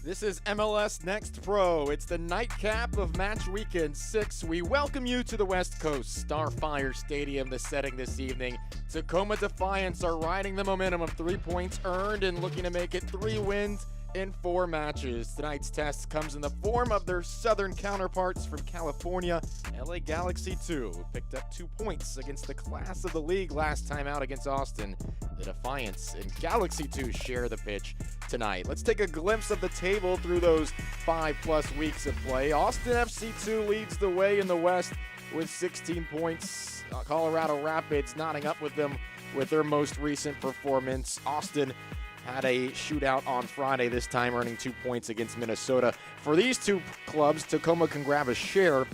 This is MLS Next Pro. It's the nightcap of Match Weekend 6. We welcome you to the West Coast. Starfire Stadium, the setting this evening. Tacoma Defiance are riding the momentum of 3 points earned and looking to make it 3 wins in 4 matches. Tonight's test comes in the form of their southern counterparts from California, LA Galaxy 2, who picked up 2 points against the class of the league last time out against Austin. The Defiance and Galaxy 2 share the pitch tonight. Let's take a glimpse of the table through those 5+ weeks of play. Austin FC2 leads the way in the West with 16 points. Colorado Rapids knotting up with them with their most recent performance. Austin had a shootout on Friday, this time earning 2 points against Minnesota. For these two clubs, Tacoma can grab a share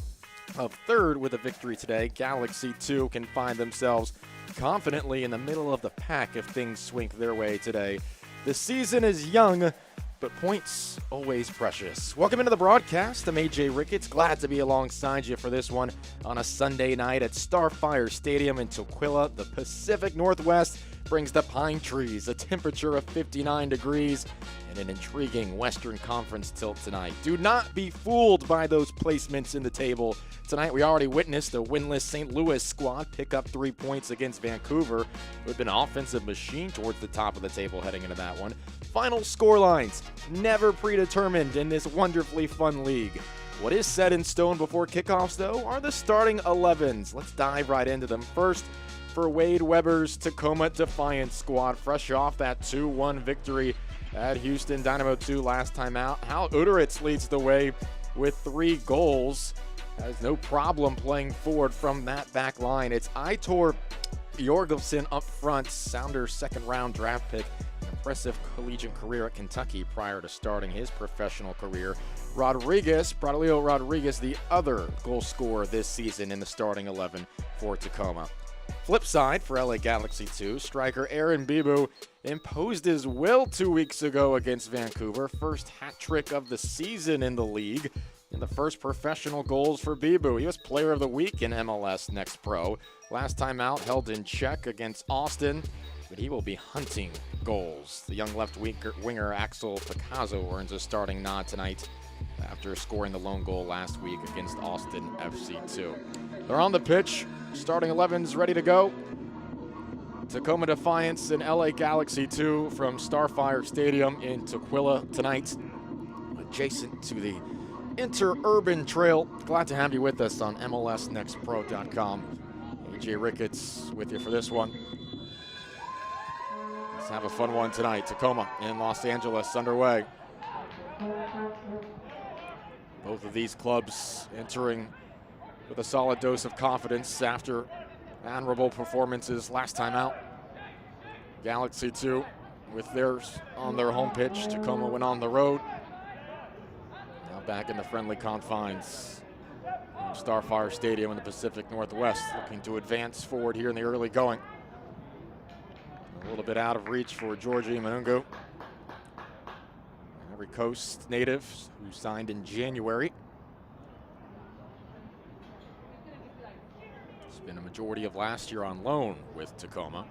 of third with a victory today. Galaxy 2 can find themselves confidently in the middle of the pack if things swing their way today. The season is young, but points always precious. Welcome into the broadcast. I'm AJ Ricketts. Glad to be alongside you for this one on a Sunday night at Starfire Stadium in Tukwila. The Pacific Northwest brings the pine trees, a temperature of 59 degrees, and an intriguing Western Conference tilt tonight. Do not be fooled by those placements in the table. Tonight we already witnessed a winless St. Louis squad pick up 3 points against Vancouver, who had been an offensive machine towards the top of the table heading into that one. Final score lines, never predetermined in this wonderfully fun league. What is set in stone before kickoffs, though, are the starting 11s. Let's dive right into them. First, for Wade Weber's Tacoma Defiance squad, fresh off that 2-1 victory at Houston Dynamo 2 last time out. Hal Uderitz leads the way with 3 goals. Has no problem playing forward from that back line. It's Aitor Jorgensen up front, Sounders second-round draft pick. An impressive collegiate career at Kentucky prior to starting his professional career. Braulio Rodriguez, the other goal scorer this season in the starting 11 for Tacoma. Flip side for LA Galaxy 2, striker Aaron Bibu imposed his will 2 weeks ago against Vancouver. First hat trick of the season in the league, and the first professional goals for Bibu. He was player of the week in MLS Next Pro. Last time out, held in check against Austin, but he will be hunting goals. The young left winger Axel Picasso earns a starting nod tonight after scoring the lone goal last week against Austin FC2. They're on the pitch. Starting 11's ready to go. Tacoma Defiance and LA Galaxy 2 from Starfire Stadium in Tukwila tonight, adjacent to the Interurban Trail. Glad to have you with us on MLSNextPro.com. AJ Ricketts with you for this one. Let's have a fun one tonight. Tacoma in Los Angeles underway. Both of these clubs entering with a solid dose of confidence after admirable performances last time out. Galaxy 2 with theirs on their home pitch. Tacoma went on the road. Now back in the friendly confines of Starfire Stadium in the Pacific Northwest, looking to advance forward here in the early going. A little bit out of reach for Georgie Manungu, Ivory Coast native who signed in January. Been a majority of last year on loan with Tacoma.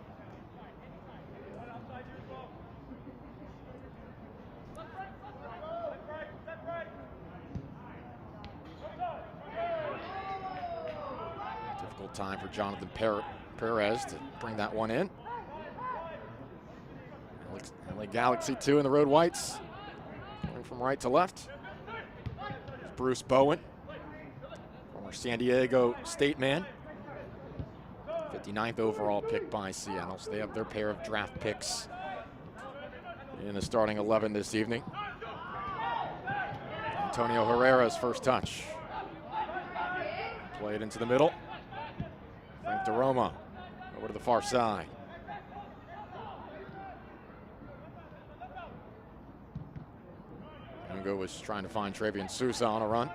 Difficult time for Jonathan Perez to bring that one in. LA Galaxy 2 in the Road Whites, going from right to left. Bruce Bowen, former San Diego State man. 59th overall pick by Seattle, so they have their pair of draft picks in the starting 11 this evening. Antonio Herrera's first touch. Played into the middle. Frank DeRoma over to the far side. Mungo was trying to find Travian Sousa on a run.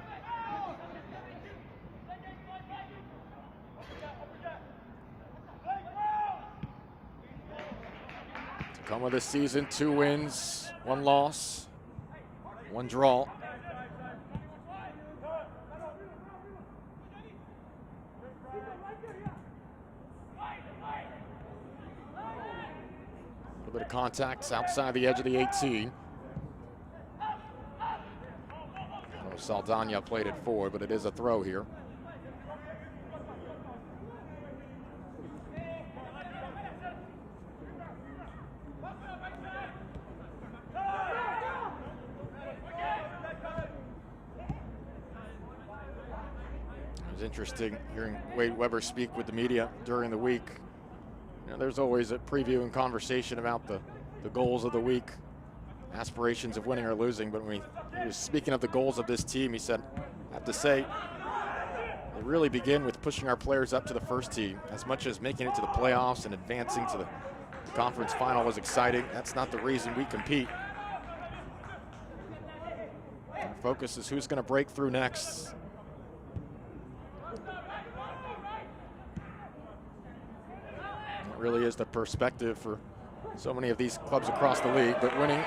Tacoma this season, 2 wins, 1 loss, 1 draw. A little bit of contact outside the edge of the 18. Saldana played it forward, but it is a throw here. It was interesting hearing Wade Weber speak with the media during the week. You know, there's always a preview and conversation about the goals of the week, aspirations of winning or losing, but when he was speaking of the goals of this team, he said, I have to say, they really begin with pushing our players up to the first team. As much as making it to the playoffs and advancing to the conference final was exciting, that's not the reason we compete. Our focus is who's going to break through next. It really is the perspective for so many of these clubs across the league, but winning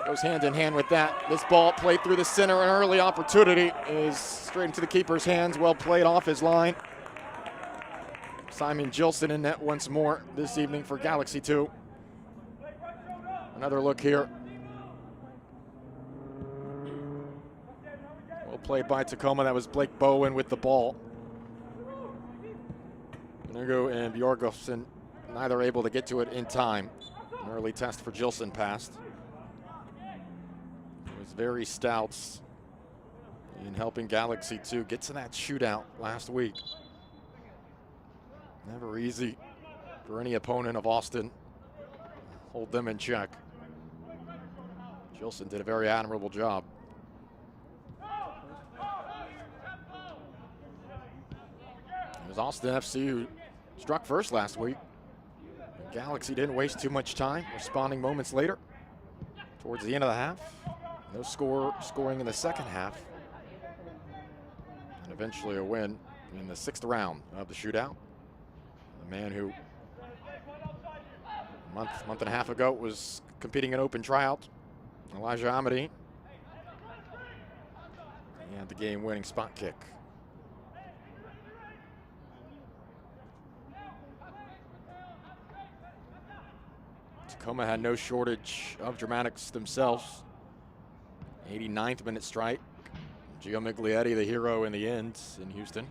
goes hand in hand with that. This ball played through the center, an early opportunity is straight into the keeper's hands, well played off his line. Simon Gilson in net once more this evening for Galaxy 2. Another look here. Well played by Tacoma, that was Blake Bowen with the ball. Nugo and Bjorgolfsson neither able to get to it in time. An early test for Gilson passed. It was very stouts in helping Galaxy 2 get to that shootout last week. Never easy for any opponent of Austin. Hold them in check. Gilson did a very admirable job. It was Austin FC who struck first last week. Galaxy didn't waste too much time, responding moments later. Towards the end of the half, no scoring in the second half. And eventually a win in the 6th round of the shootout. The man who a month and a half ago was competing in open tryout, Elijah Amity. He had the game-winning spot kick. Tacoma had no shortage of dramatics themselves. 89th minute strike. Gio Miglietti, the hero in the end in Houston.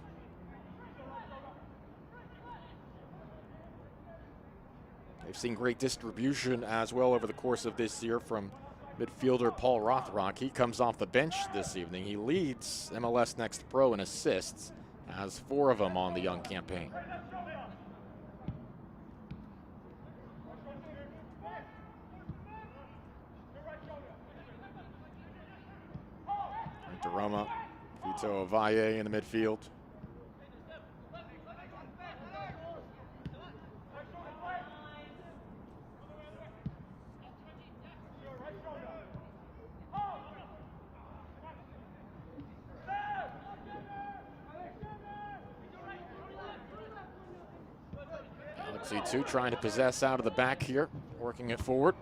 They've seen great distribution as well over the course of this year from midfielder Paul Rothrock. He comes off the bench this evening. He leads MLS Next Pro in assists, has 4 of them on the young campaign. Roma, Vito Avalle in the midfield. Galaxy 2 trying to possess out of the back here, working it forward.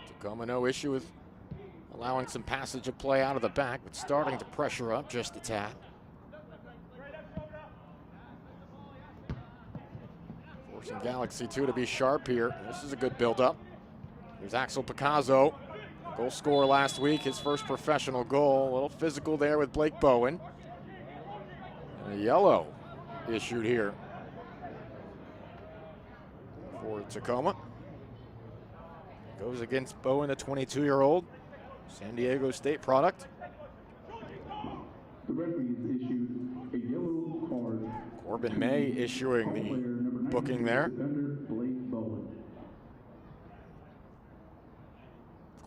Tacoma no issue with allowing some passage of play out of the back, but starting to pressure up just a tad. Forcing Galaxy 2 to be sharp here. This is a good build-up. Here's Axel Picasso, goal scorer last week, his first professional goal. A little physical there with Blake Bowen. And a yellow issued here for Tacoma. Goes against Bowen, the 22-year-old San Diego State product. The referees issued a yellow card. Corbin May issuing the booking there.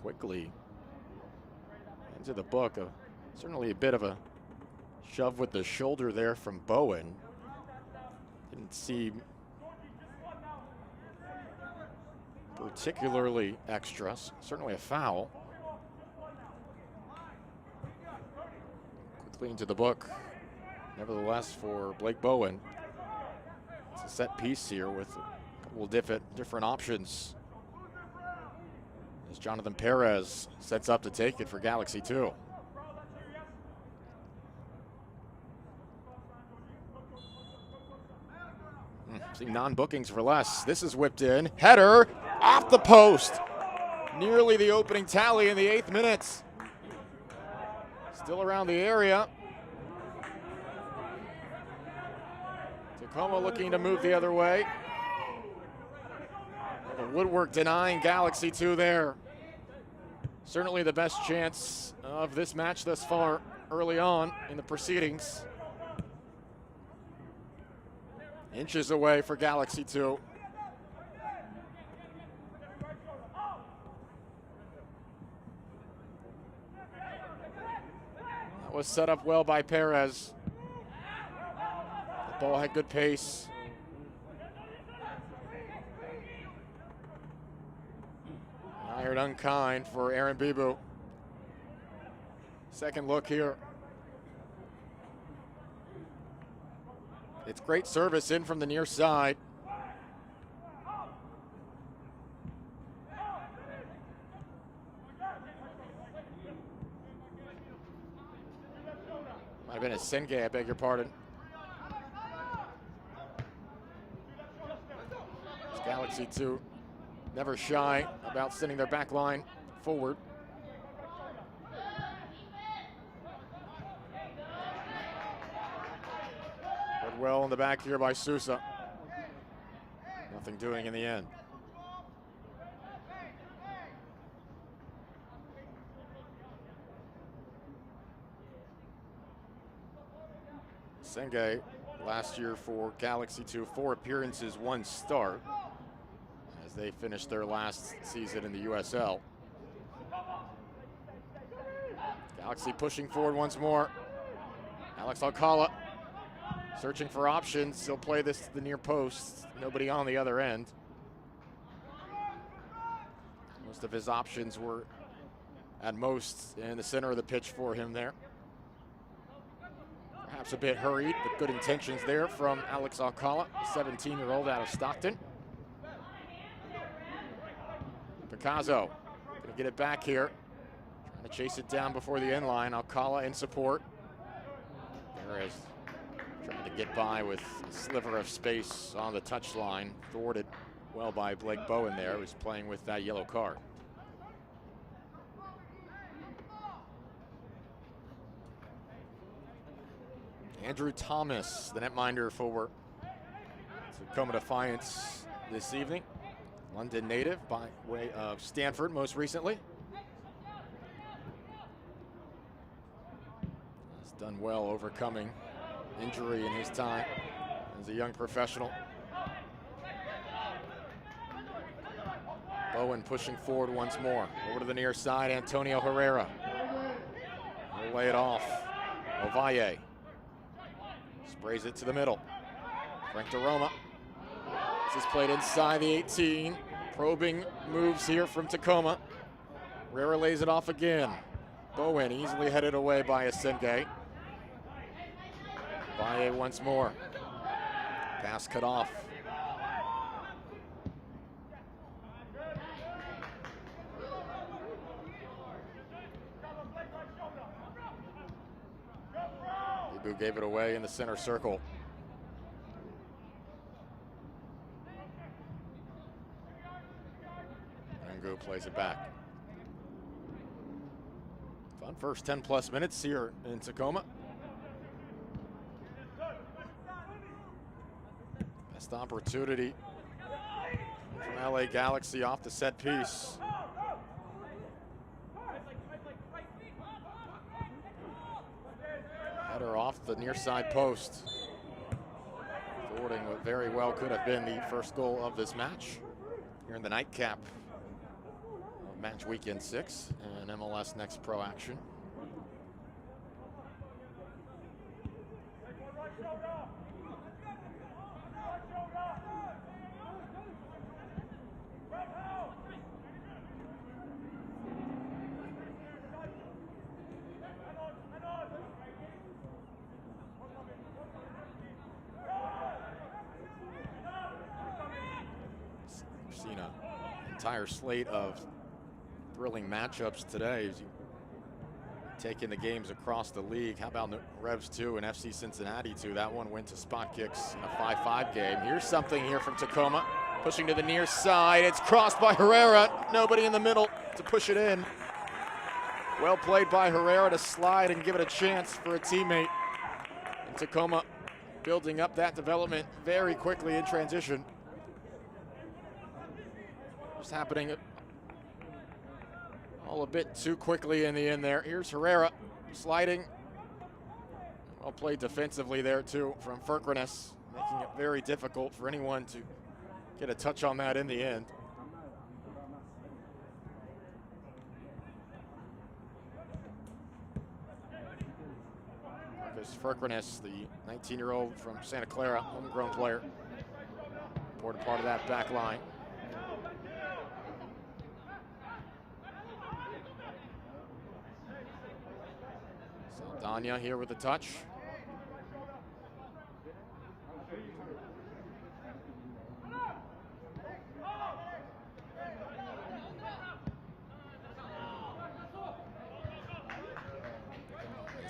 Quickly into the book. Certainly a bit of a shove with the shoulder there from Bowen. Didn't seem particularly extra. Certainly a foul. Quickly into the book. Nevertheless, for Blake Bowen, it's a set piece here with a couple of different options. As Jonathan Perez sets up to take it for Galaxy 2. See non-bookings for less. This is whipped in. Header off the post. Nearly the opening tally in the 8th minute. Still around the area. Tacoma looking to move the other way. The woodwork denying Galaxy 2 there. Certainly the best chance of this match thus far early on in the proceedings. Inches away for Galaxy 2. That was set up well by Perez. The ball had good pace. Iron unkind for Aaron Bibu. Second look here. It's great service in from the near side. Might have been a Senge, I beg your pardon. It's Galaxy 2 never shy about sending their back line forward. But well in the back here by Sousa. Nothing doing in the end. Senge last year for Galaxy 2, 4 appearances, 1 start, as they finished their last season in the USL. Galaxy pushing forward once more. Alex Alcala searching for options. He'll play this to the near post. Nobody on the other end. Most of his options were at most in the center of the pitch for him there. Perhaps a bit hurried, but good intentions there from Alex Alcala, 17-year-old out of Stockton. Picasso gonna get it back here. Trying to chase it down before the end line. Alcala in support. Perez trying to get by with a sliver of space on the touchline. Thwarted well by Blake Bowen there, who's playing with that yellow card. Andrew Thomas, the netminder for Tacoma Defiance this evening. London native by way of Stanford most recently. Has done well overcoming injury in his time as a young professional. Bowen pushing forward once more. Over to the near side, Antonio Herrera. He'll lay it off. Ovalle sprays it to the middle. Frank DeRoma. This is played inside the 18. Probing moves here from Tacoma. Herrera lays it off again. Bowen easily headed away by Asenge. Valle once more. Pass cut off. Ibu gave it away in the center circle. Angu plays it back. Fun first 10+ minutes here in Tacoma. Best opportunity from LA Galaxy off the set piece. Header off the near side post. Thwarting what very well could have been the first goal of this match here in the nightcap of match weekend 6 and MLS Next Pro action. Seen an entire slate of thrilling matchups today as you taking the games across the league. How about Revs 2 and FC Cincinnati 2? That one went to spot kicks in a 5-5 game. Here's something here from Tacoma. Pushing to the near side. It's crossed by Herrera. Nobody in the middle to push it in. Well played by Herrera to slide and give it a chance for a teammate. And Tacoma building up that development very quickly in transition. Just happening all a bit too quickly in the end there. Here's Herrera sliding. Well played defensively there too from Ferkrenes, making it very difficult for anyone to get a touch on that in the end. Marcus Ferkrenes, the 19-year-old from Santa Clara, homegrown player. Important part of that back line. Saldana here with the touch.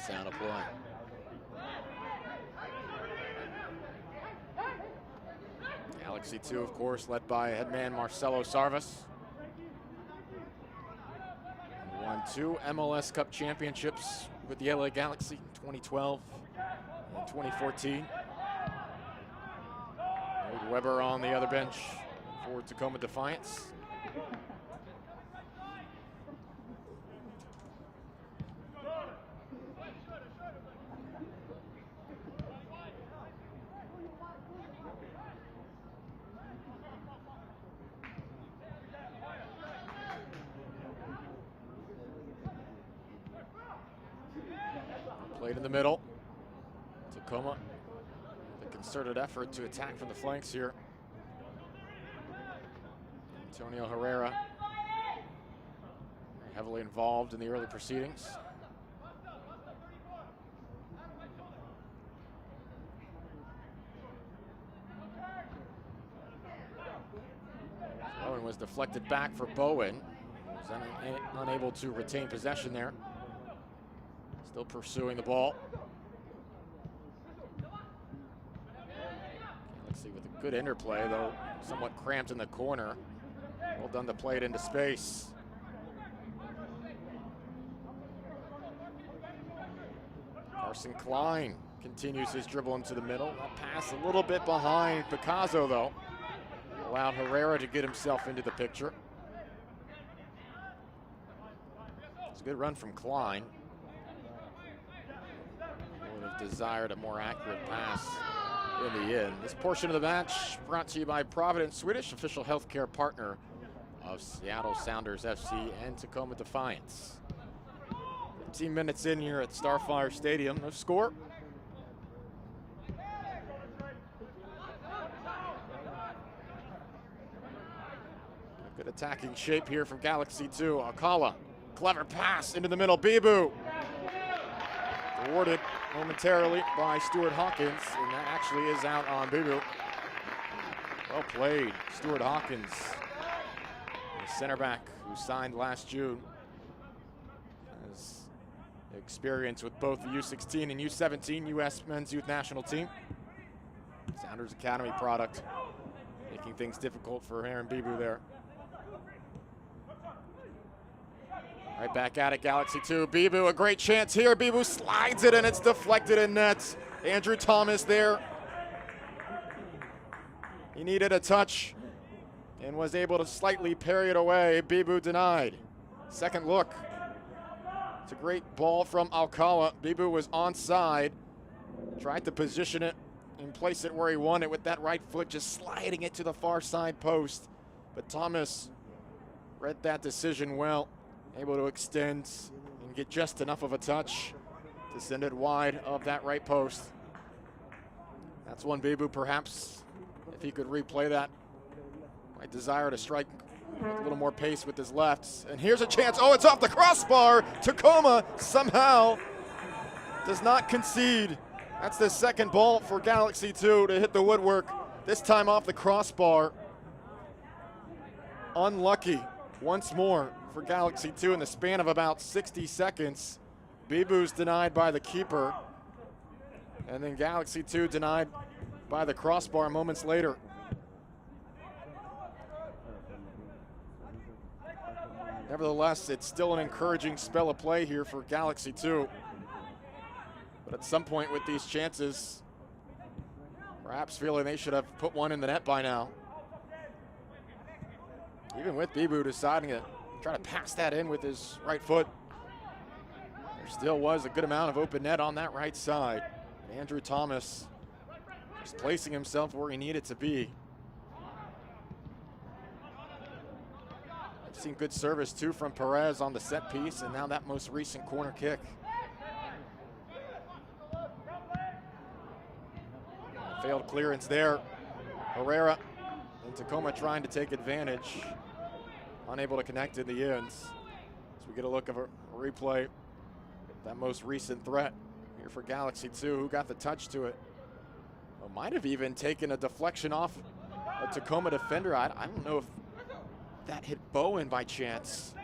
Sound of play. Galaxy 2, of course, led by headman Marcelo Sarvas. Won 2 MLS Cup championships with the LA Galaxy in 2012 and 2014. Wade Weber on the other bench for Tacoma Defiance. Played in the middle. Tacoma, a concerted effort to attack from the flanks here. Antonio Herrera, heavily involved in the early proceedings. Bowen was deflected back for Bowen. He was unable to retain possession there. Still pursuing the ball. Galaxy with a good interplay, though somewhat cramped in the corner. Well done to play it into space. Carson Klein continues his dribble into the middle. That pass a little bit behind Picasso, though. Allowed Herrera to get himself into the picture. It's a good run from Klein. Would have desired a more accurate pass in the end. This portion of the match brought to you by Providence Swedish, official healthcare partner of Seattle Sounders FC and Tacoma Defiance. 15 minutes in here at Starfire Stadium. No score. Good attacking shape here from Galaxy 2. Alcala, clever pass into the middle. Bibu. Awarded momentarily by Stuart Hawkins, and that actually is out on Bibu. Well played, Stuart Hawkins, the center back who signed last June. Has experience with both the U16 and U17 U.S. Men's Youth National Team. Sounders Academy product, making things difficult for Aaron Bibu there. Right back at it, Galaxy 2. Bibu, a great chance here. Bibu slides it and it's deflected in net. Andrew Thomas there. He needed a touch and was able to slightly parry it away. Bibu denied. Second look. It's a great ball from Alcala. Bibu was onside. Tried to position it and place it where he wanted with that right foot, just sliding it to the far side post. But Thomas read that decision well. Able to extend and get just enough of a touch to send it wide of that right post. That's one Bibu, perhaps, if he could replay that, might desire to strike with a little more pace with his lefts. And here's a chance. Oh, it's off the crossbar. Tacoma somehow does not concede. That's the second ball for Galaxy 2 to hit the woodwork, this time off the crossbar. Unlucky once more for Galaxy 2 in the span of about 60 seconds. Bibu's denied by the keeper. And then Galaxy 2 denied by the crossbar moments later. Nevertheless, it's still an encouraging spell of play here for Galaxy 2. But at some point with these chances, perhaps feeling they should have put one in the net by now. Even with Bibu deciding to try to pass that in with his right foot, there still was a good amount of open net on that right side. Andrew Thomas just placing himself where he needed to be. I've seen good service too from Perez on the set piece, and now that most recent corner kick. Failed clearance there. Herrera and Tacoma trying to take advantage. Unable to connect in the ends. As we get a look of a replay, that most recent threat here for Galaxy 2, who got the touch to it. Well, might have even taken a deflection off a Tacoma defender. I don't know if that hit Bowen by chance.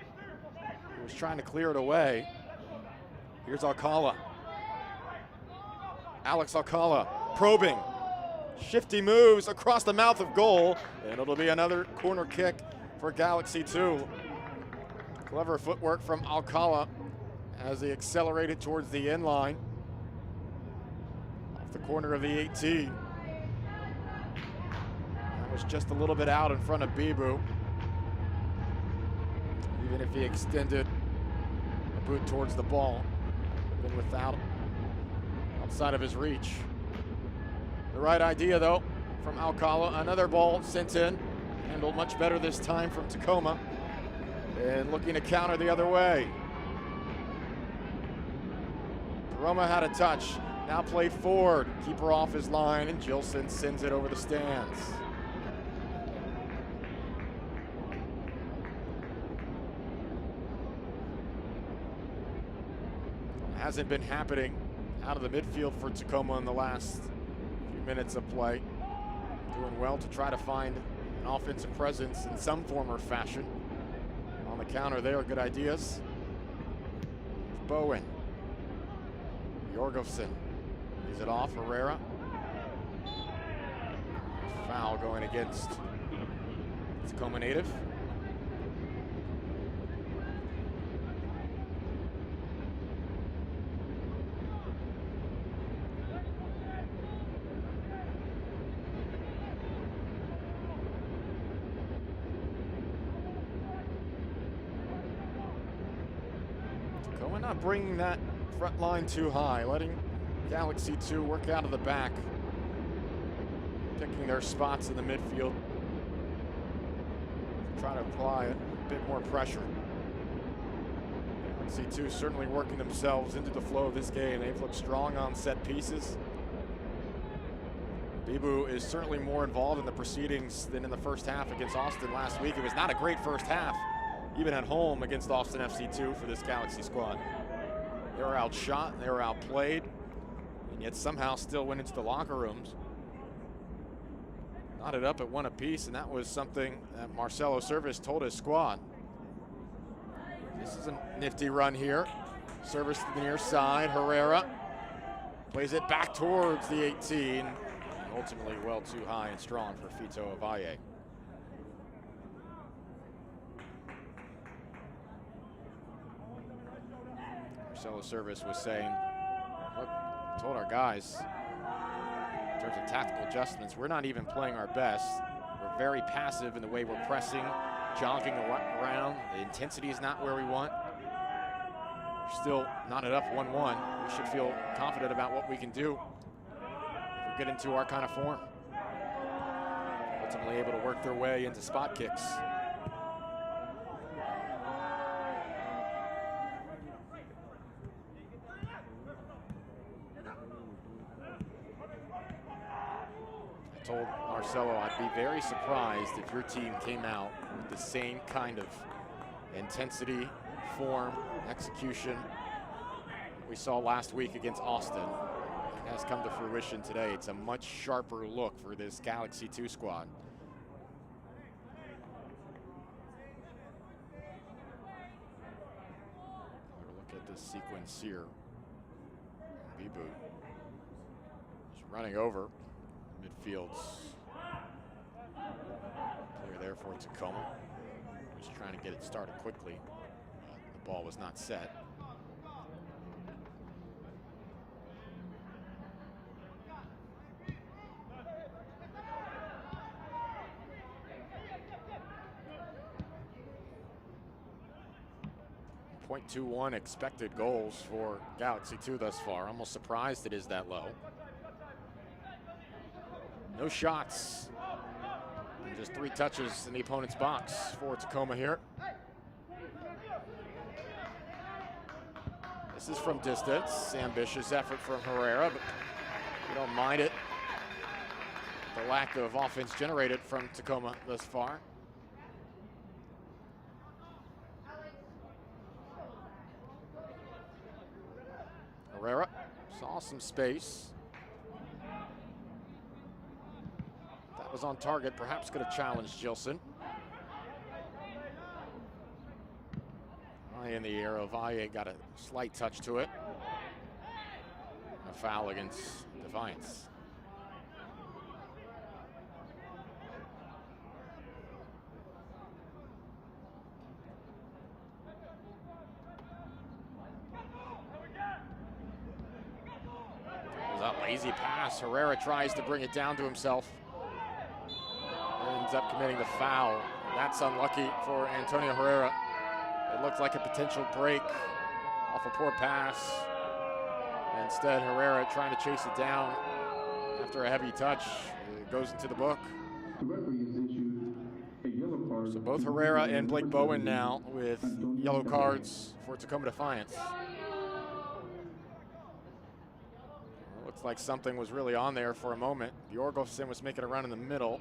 He was trying to clear it away. Here's Alcala. Alex Alcala probing. Shifty moves across the mouth of goal, and it'll be another corner kick for Galaxy 2. Clever footwork from Alcala as he accelerated towards the end line. Off the corner of the 18. That was just a little bit out in front of Bibu. Even if he extended a boot towards the ball, been without, outside of his reach. The right idea, though, from Alcala. Another ball sent in. Handled much better this time from Tacoma. And looking to counter the other way. Roma had a touch. Now played forward. Keeper off his line, and Gilson sends it over the stands. Hasn't been happening out of the midfield for Tacoma in the last minutes of play. Doing well to try to find an offensive presence in some form or fashion. On the counter there, good ideas. Bowen. Jorgofsson. Is it off? Herrera. Foul going against Tacoma native. Not bringing that front line too high, letting Galaxy 2 work out of the back, picking their spots in the midfield, trying to apply a bit more pressure. Galaxy 2 certainly working themselves into the flow of this game. They've looked strong on set pieces. Bibu is certainly more involved in the proceedings than in the first half against Austin last week. It was not a great first half, even at home against Austin FC2 for this Galaxy squad. They were outshot, they were outplayed, and yet somehow still went into the locker rooms. Knotted up at one apiece, and that was something that Marcelo Service told his squad. This is a nifty run here. Service to the near side, Herrera plays it back towards the 18. Ultimately well too high and strong for Fito Avalle. Marcelo Service was saying, look, told our guys, in terms of tactical adjustments, we're not even playing our best. We're very passive in the way we're pressing, jogging around. The intensity is not where we want. We're still knotted up 1-1. We should feel confident about what we can do if we get into our kind of form. Ultimately able to work their way into spot kicks. Told Marcelo I'd be very surprised if your team came out with the same kind of intensity, form, execution we saw last week against Austin. It has come to fruition today. It's a much sharper look for this Galaxy 2 squad. Look at this sequence here. Bibu is running over midfield's clear there for Tacoma. He was trying to get it started quickly. The ball was not set. .21 expected goals for Galaxy 2 thus far. Almost surprised it is that low. No shots. And just 3 touches in the opponent's box for Tacoma here. This is from distance. Ambitious effort from Herrera, but you don't mind it. The lack of offense generated from Tacoma thus far. Herrera saw some space. That was on target, perhaps could have challenged Gilson. High in the air, Ovalle got a slight touch to it. A foul against Defiance. Lazy pass. Herrera tries to bring it down to himself. Ends up committing the foul. That's unlucky for Antonio Herrera. It looked like a potential break off a poor pass. Instead, Herrera trying to chase it down after a heavy touch. It goes into the book. So both Herrera and Blake Bowen now with yellow cards for Tacoma Defiance. Looks like something was really on there for a moment. Bjorgolfsson was making a run in the middle.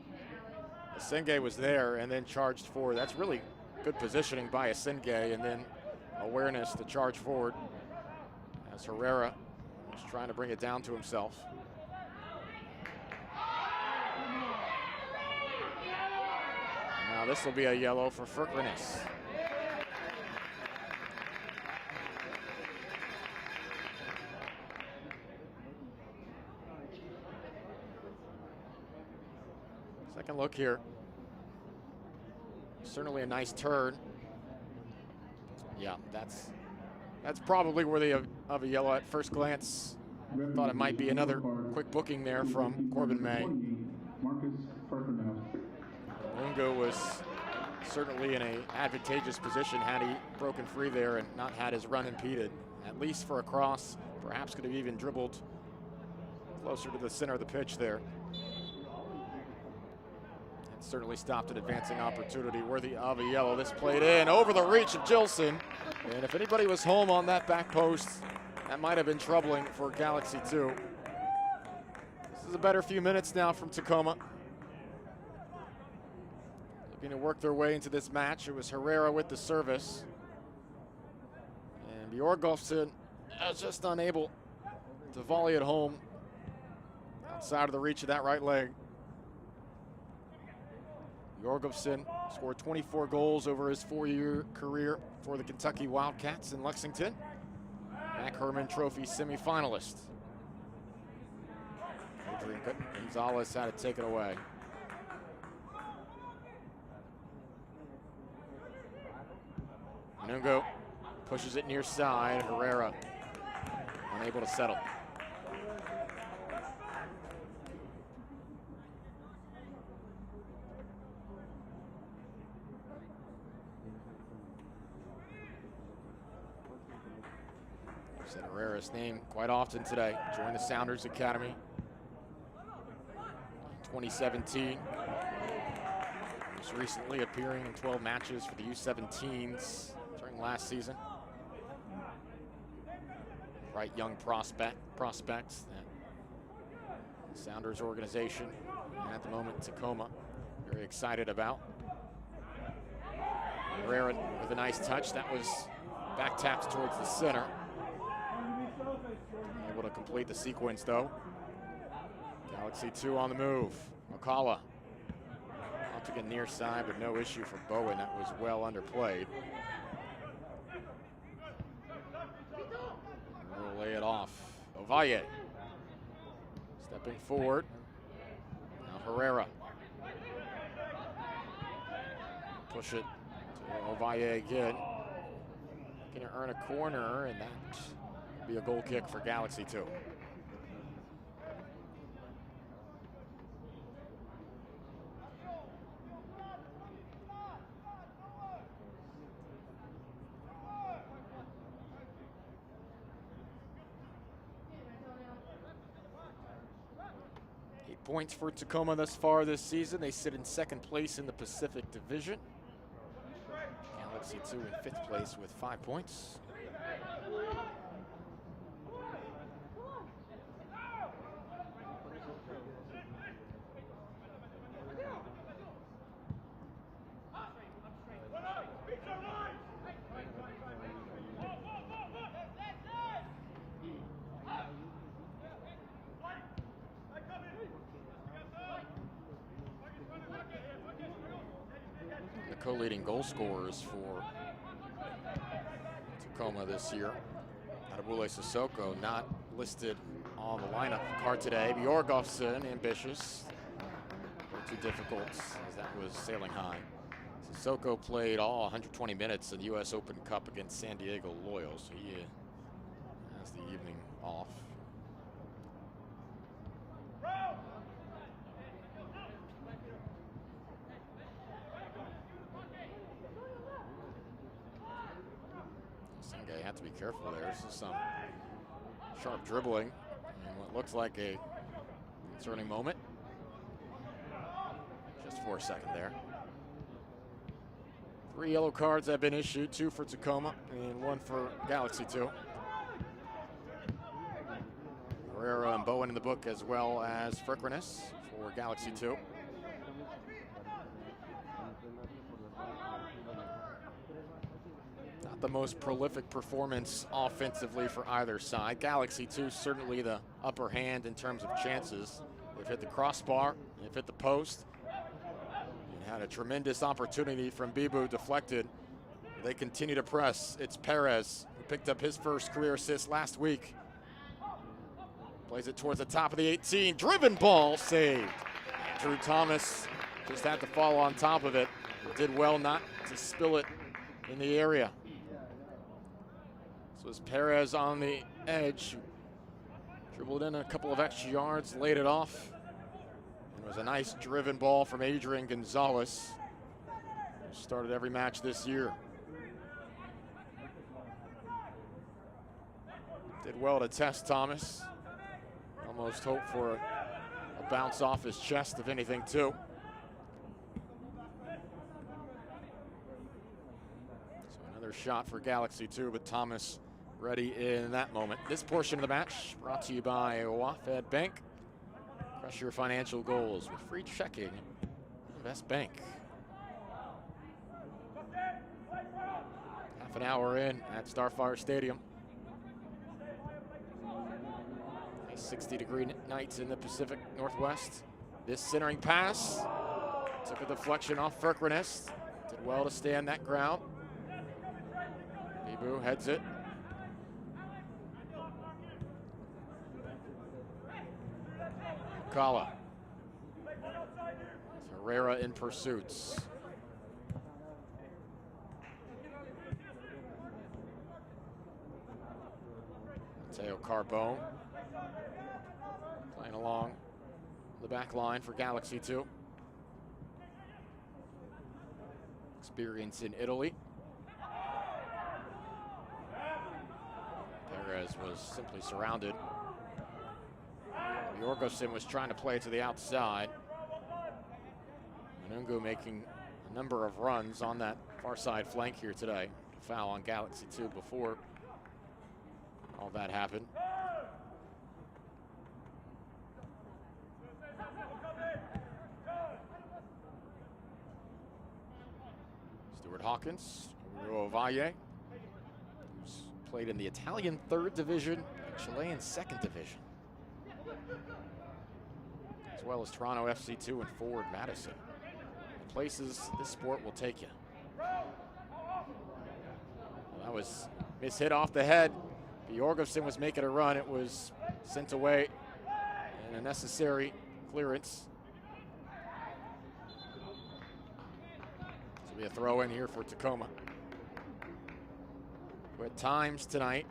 Asenge was there and then charged forward. That's really good positioning by Asenge, and then awareness to charge forward as Herrera was trying to bring it down to himself. And now this will be a yellow for Furkrenes. Second look here. Certainly a nice turn. Yeah, that's probably worthy of a yellow at first glance. Thought it might be another quick booking there from Corbin May. Lungo was certainly in an advantageous position had he broken free there and not had his run impeded. At least for a cross, perhaps could have even dribbled closer to the center of the pitch there. Certainly stopped an advancing opportunity worthy of a yellow. This played in over the reach of Gilson. And if anybody was home on that back post, that might have been troubling for Galaxy 2. This is a better few minutes now from Tacoma. Looking to work their way into this match. It was Herrera with the service. And Bjorgolfsson is just unable to volley it home outside of the reach of that right leg. Bjorgolfsson scored 24 goals over his 4-year career for the Kentucky Wildcats in Lexington. Mac Hermann Trophy semifinalist. Adrian Gonzalez had to take it away. Nungo pushes it near side. Herrera unable to settle. Said Herrera's name quite often today. Joined the Sounders Academy in 2017. Most recently appearing in 12 matches for the U17s during last season. Bright young prospects that the Sounders organization, and at the moment Tacoma, very excited about. Herrera with a nice touch. That was back tapped towards the center. Able to complete the sequence though. Galaxy 2 on the move. McCullough. Took it near side, but no issue for Bowen. That was well underplayed. Ovalle stepping forward. Now Herrera. Push it to Ovalle again. Going to earn a corner, and that will be a goal kick for Galaxy 2. Points for Tacoma thus far this season. They sit in second place in the Pacific Division. Galaxy 2 in fifth place with 5 points. Co-leading goal scorers for Tacoma this year. Adebule Sissoko not listed on the lineup card today. Bjorgolfsson, ambitious. Too difficult as that was sailing high. Sissoko played all 120 minutes in the U.S. Open Cup against San Diego Loyal, so he has the evening off. Have to be careful there. This is some sharp dribbling in what looks like a concerning moment. Just for a second there. 3 yellow cards have been issued, 2 for Tacoma and 1 for Galaxy 2. Herrera and Bowen in the book, as well as Frickernes for Galaxy 2. The most prolific performance offensively for either side. Galaxy 2 certainly the upper hand in terms of chances. They've hit the crossbar, they've hit the post, and had a tremendous opportunity from Bibu deflected. They continue to press. It's Perez who picked up his first career assist last week. Plays it towards the top of the 18. Driven ball saved. Drew Thomas just had to fall on top of it. Did well not to spill it in the area. So it's Perez on the edge, dribbled in a couple of extra yards, laid it off. And it was a nice driven ball from Adrian Gonzalez, who started every match this year. Did well to test Thomas. Almost hoped for a bounce off his chest, if anything, too. So another shot for Galaxy 2, but Thomas ready in that moment. This portion of the match brought to you by Wafed Bank. Crush your financial goals with free checking. Invest Bank. Half an hour in at Starfire Stadium. Nice 60-degree nights in the Pacific Northwest. This centering pass took a deflection off Frickernes. Did well to stand that ground. Bibu heads it. Kala. Herrera in pursuits. Mateo Carbone playing along the back line for Galaxy 2. Experience in Italy. Perez was simply surrounded. Bjorgolfsson was trying to play to the outside. Manungu making a number of runs on that far side flank here today. Foul on Galaxy 2 before all that happened. Stuart Hawkins, Ovalle, who's played in the Italian 3rd Division and Chilean 2nd Division, as well as Toronto FC2 and Forward Madison. The places this sport will take you. Well, that was mishit off the head. Bjorgolfsson was making a run. It was sent away and a necessary clearance. This will be a throw in here for Tacoma, who at times tonight,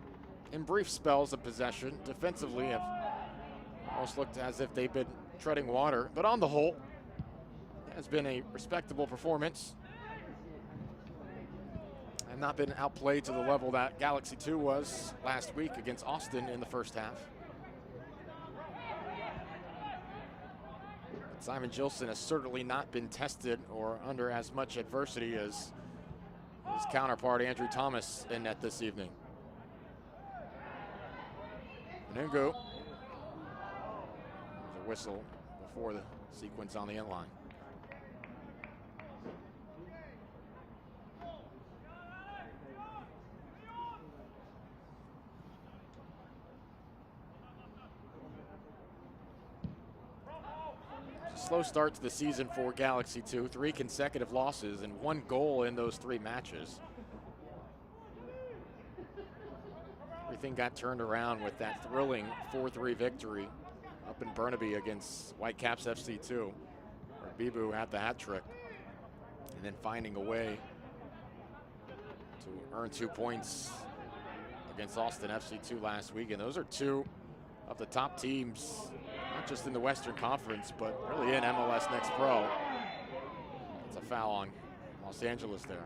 in brief spells of possession, defensively have almost looked as if they've been treading water, but on the whole, it has been a respectable performance and not been outplayed to the level that Galaxy 2 was last week against Austin in the first half. But Simon Gilson has certainly not been tested or under as much adversity as his counterpart Andrew Thomas in net this evening. Nungu. There's a whistle before the sequence on the end line. Slow start to the season for Galaxy 2. 3 consecutive losses and 1 goal in those 3 matches. Everything got turned around with that thrilling 4-3 victory up in Burnaby against Whitecaps FC2, where Bibu had the hat trick, and then finding a way to earn 2 points against Austin FC2 last week. And those are 2 of the top teams, not just in the Western Conference, but really in MLS Next Pro. It's a foul on Los Angeles there.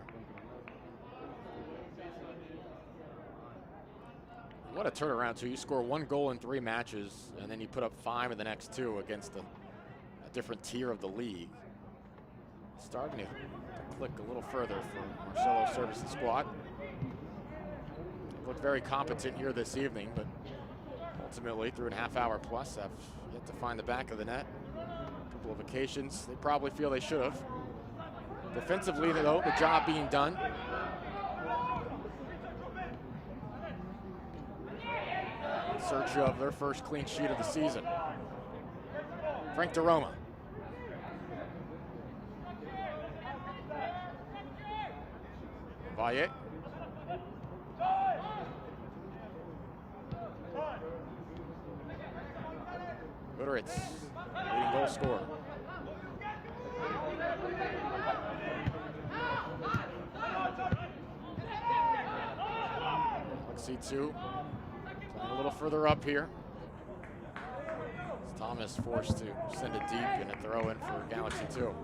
What a turnaround, too. You score 1 goal in 3 matches, and then you put up 5 in the next 2 against a different tier of the league. Starting to click a little further for Marcelo Service's squad. They looked very competent here this evening, but ultimately, through a half hour plus, have yet to find the back of the net. A couple of occasions they probably feel they should have. Defensively, though, the job being done. In search of their first clean sheet of the season. Frank DeRoma. Valle. Goodritz, leading goal scorer. Galaxy 2 playing a little further up here. As Thomas forced to send it deep and a throw in for Galaxy 2.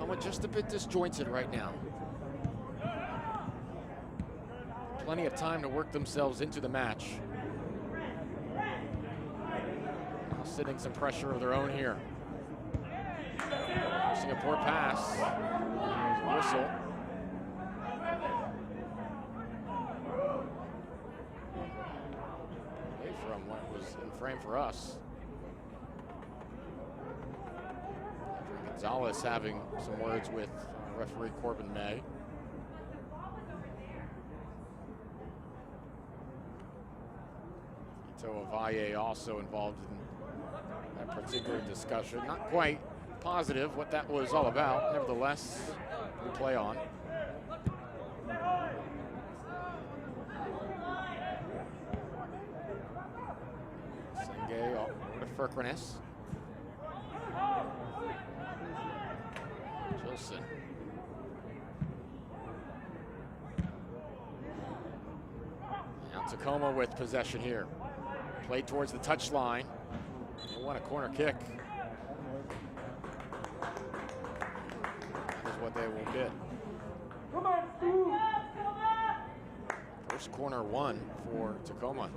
Tacoma just a bit disjointed right now. Plenty of time to work themselves into the match. Now sitting some pressure of their own here. Forcing a poor pass. There's a whistle. Away from what was in frame for us. Gonzalez having some words with referee Corbin May. Ito Avalle also involved in that particular discussion. Not quite positive what that was all about. Nevertheless, we play on. Senge over to Furquenes. Gilson. Now Tacoma with possession here. Played towards the touchline. They want a corner kick. That is what they will get. First corner one for Tacoma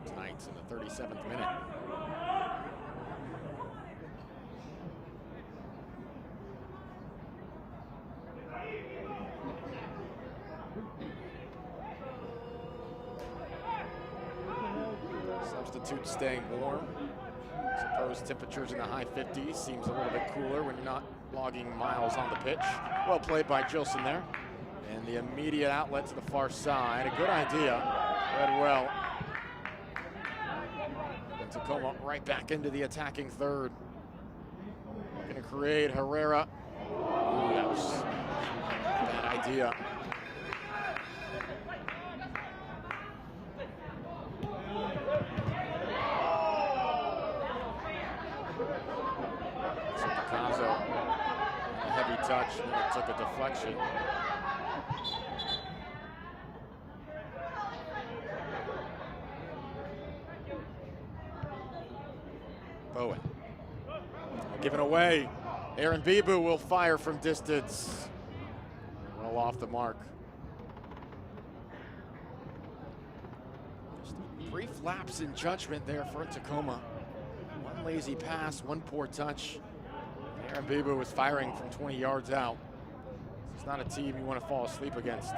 tonight in the 37th minute. Substitute staying warm. Suppose temperatures in the high 50s. Seems a little bit cooler when you're not logging miles on the pitch. Well played by Gilson there. And the immediate outlet to the far side. A good idea. Read well. And Tacoma right back into the attacking third. Going to create Herrera. Ooh, that was a bad idea. So Picasso, a heavy touch, and then it took a deflection. Bowen. Given away. Aaron Bibu will fire from distance. Well off the mark. Just a brief lapse in judgment there for Tacoma. One lazy pass, one poor touch. Aaron Bibu was firing from 20 yards out. It's not a team you want to fall asleep against.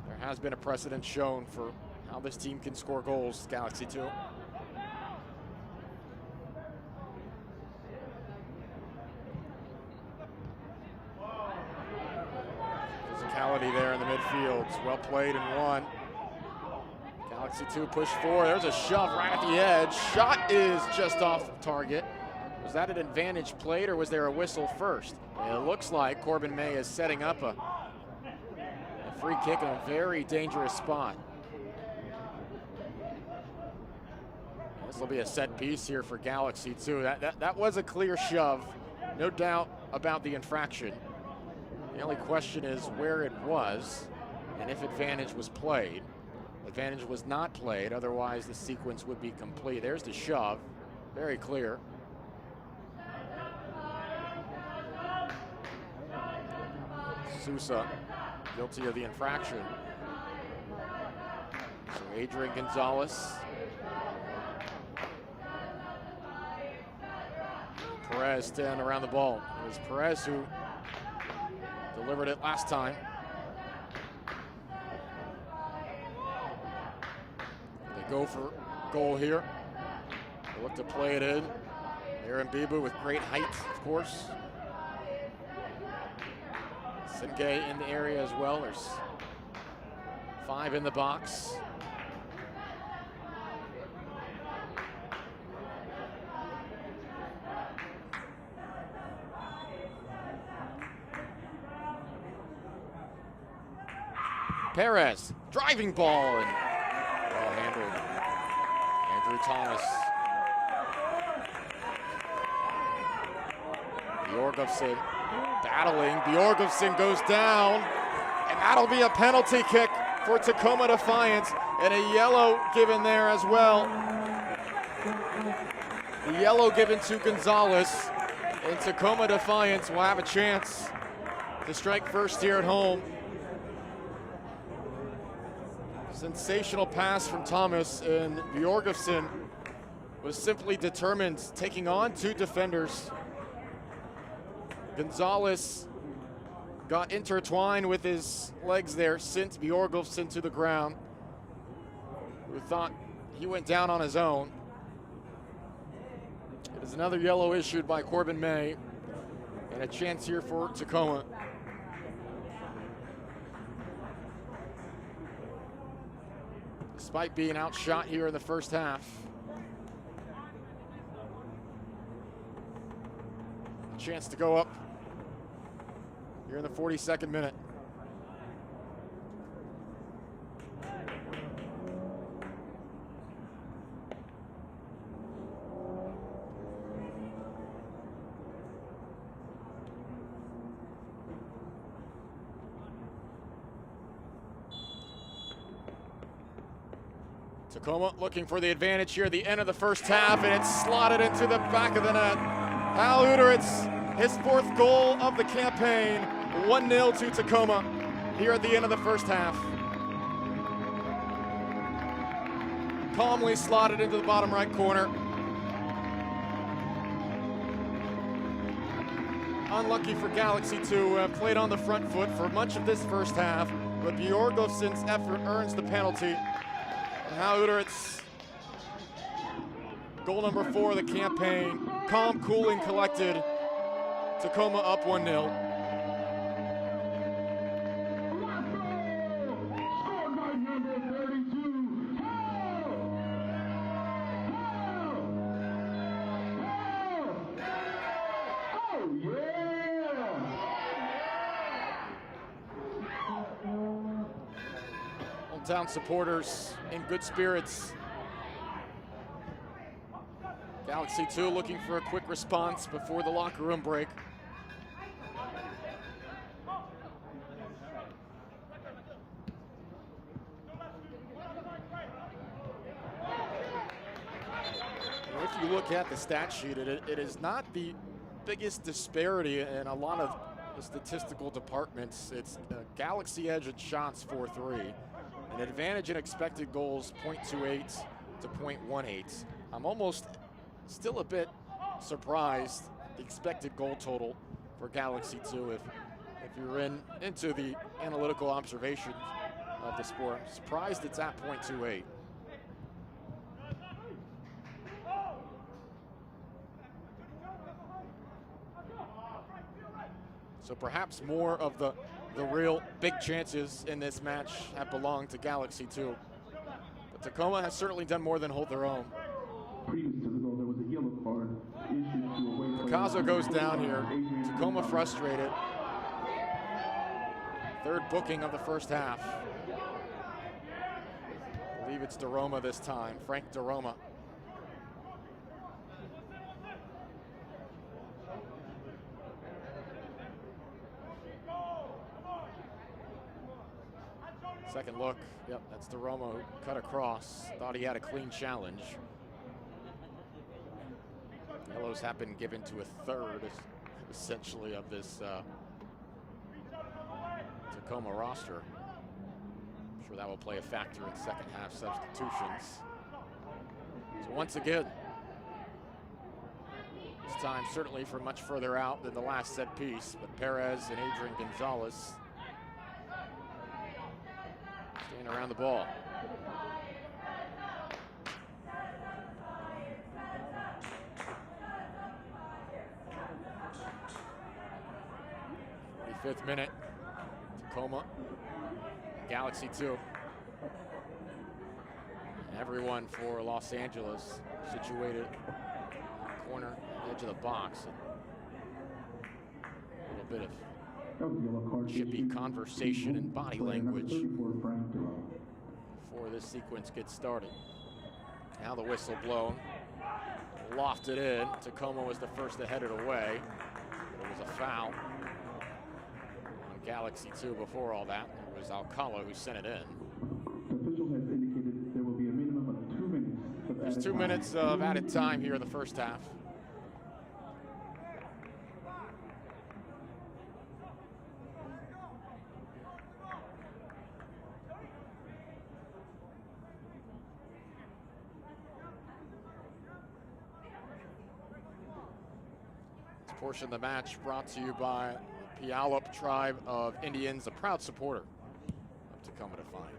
There has been a precedent shown for how this team can score goals, Galaxy 2. Physicality there in the midfield. It's well played and won. Galaxy 2 push forward. There's a shove right at the edge. Shot is just off target. Was that an advantage played, or was there a whistle first? It looks like Corbin May is setting up a free kick in a very dangerous spot. This will be a set piece here for Galaxy 2. That was a clear shove. No doubt about the infraction. The only question is where it was and if advantage was played. Advantage was not played, otherwise the sequence would be complete. There's the shove, very clear. Sousa guilty of the infraction. So Adrian Gonzalez. Perez standing around the ball. It was Perez who delivered it last time. They go for goal here. They look to play it in. Aaron Bibu with great height, of course. Sengay in the area as well. There's 5 in the box. Perez, driving ball, and well handled. Andrew Thomas. Bjorgolfsson battling. Bjorgolfsson goes down, and that'll be a penalty kick for Tacoma Defiance, and a yellow given there as well. The yellow given to Gonzalez, and Tacoma Defiance will have a chance to strike first here at home. Sensational pass from Thomas, and Bjorgolfsson was simply determined, taking on 2 defenders. Gonzalez got intertwined with his legs there, sent Bjorgolfsson to the ground, who thought he went down on his own. It is another yellow issued by Corbin May, and a chance here for Tacoma. Despite being outshot here in the first half. A chance to go up here in the 42nd minute. Tacoma looking for the advantage here at the end of the first half, and it's slotted into the back of the net. Hal Uteritz, his 4th goal of the campaign, 1-0 to Tacoma here at the end of the first half. Calmly slotted into the bottom right corner. Unlucky for Galaxy to have played on the front foot for much of this first half, but Bjorgolfsson's effort earns the penalty. Hal Uteritz, goal number 4 of the campaign. Calm, cool, and collected. Tacoma up 1-0. hometown supporters in good spirits. Galaxy 2 looking for a quick response before the locker room break. If you look at the stat sheet, it is not the biggest disparity in a lot of the statistical departments. It's a Galaxy edge in shots 4-3, an advantage in expected goals 0.28 to 0.18. I'm almost still a bit surprised the expected goal total for Galaxy 2 if you're into the analytical observation of the sport. I'm surprised it's at 0.28. So perhaps more of the real big chances in this match have belonged to Galaxy 2. But Tacoma has certainly done more than hold their own. Previous to the goal, there was a yellow card issued to away player. Picasso goes down here. Tacoma frustrated. Third booking of the first half. I believe it's DeRoma this time, Frank DeRoma. Second look, yep, that's DeRoma who cut across. Thought he had a clean challenge. Yellows have been given to a third, essentially, of this Tacoma roster. I'm sure that will play a factor in second half substitutions. So once again, this time certainly from much further out than the last set piece, but Perez and Adrian Gonzalez staying around the ball. Fifth minute, Tacoma, Galaxy 2. And everyone for Los Angeles situated corner, edge of the box. A little bit of chippy conversation and body language before this sequence gets started. Now the whistle blown, lofted in. Tacoma was the first to head it away. It was a foul. Galaxy 2 before all that. It was Alcala who sent it in. The official has indicated there will be a minimum of 2 minutes of There's 2 minutes of added time here in the first half. This portion of the match brought to you by Puyallup Tribe of Indians, a proud supporter of Tacoma Defiance.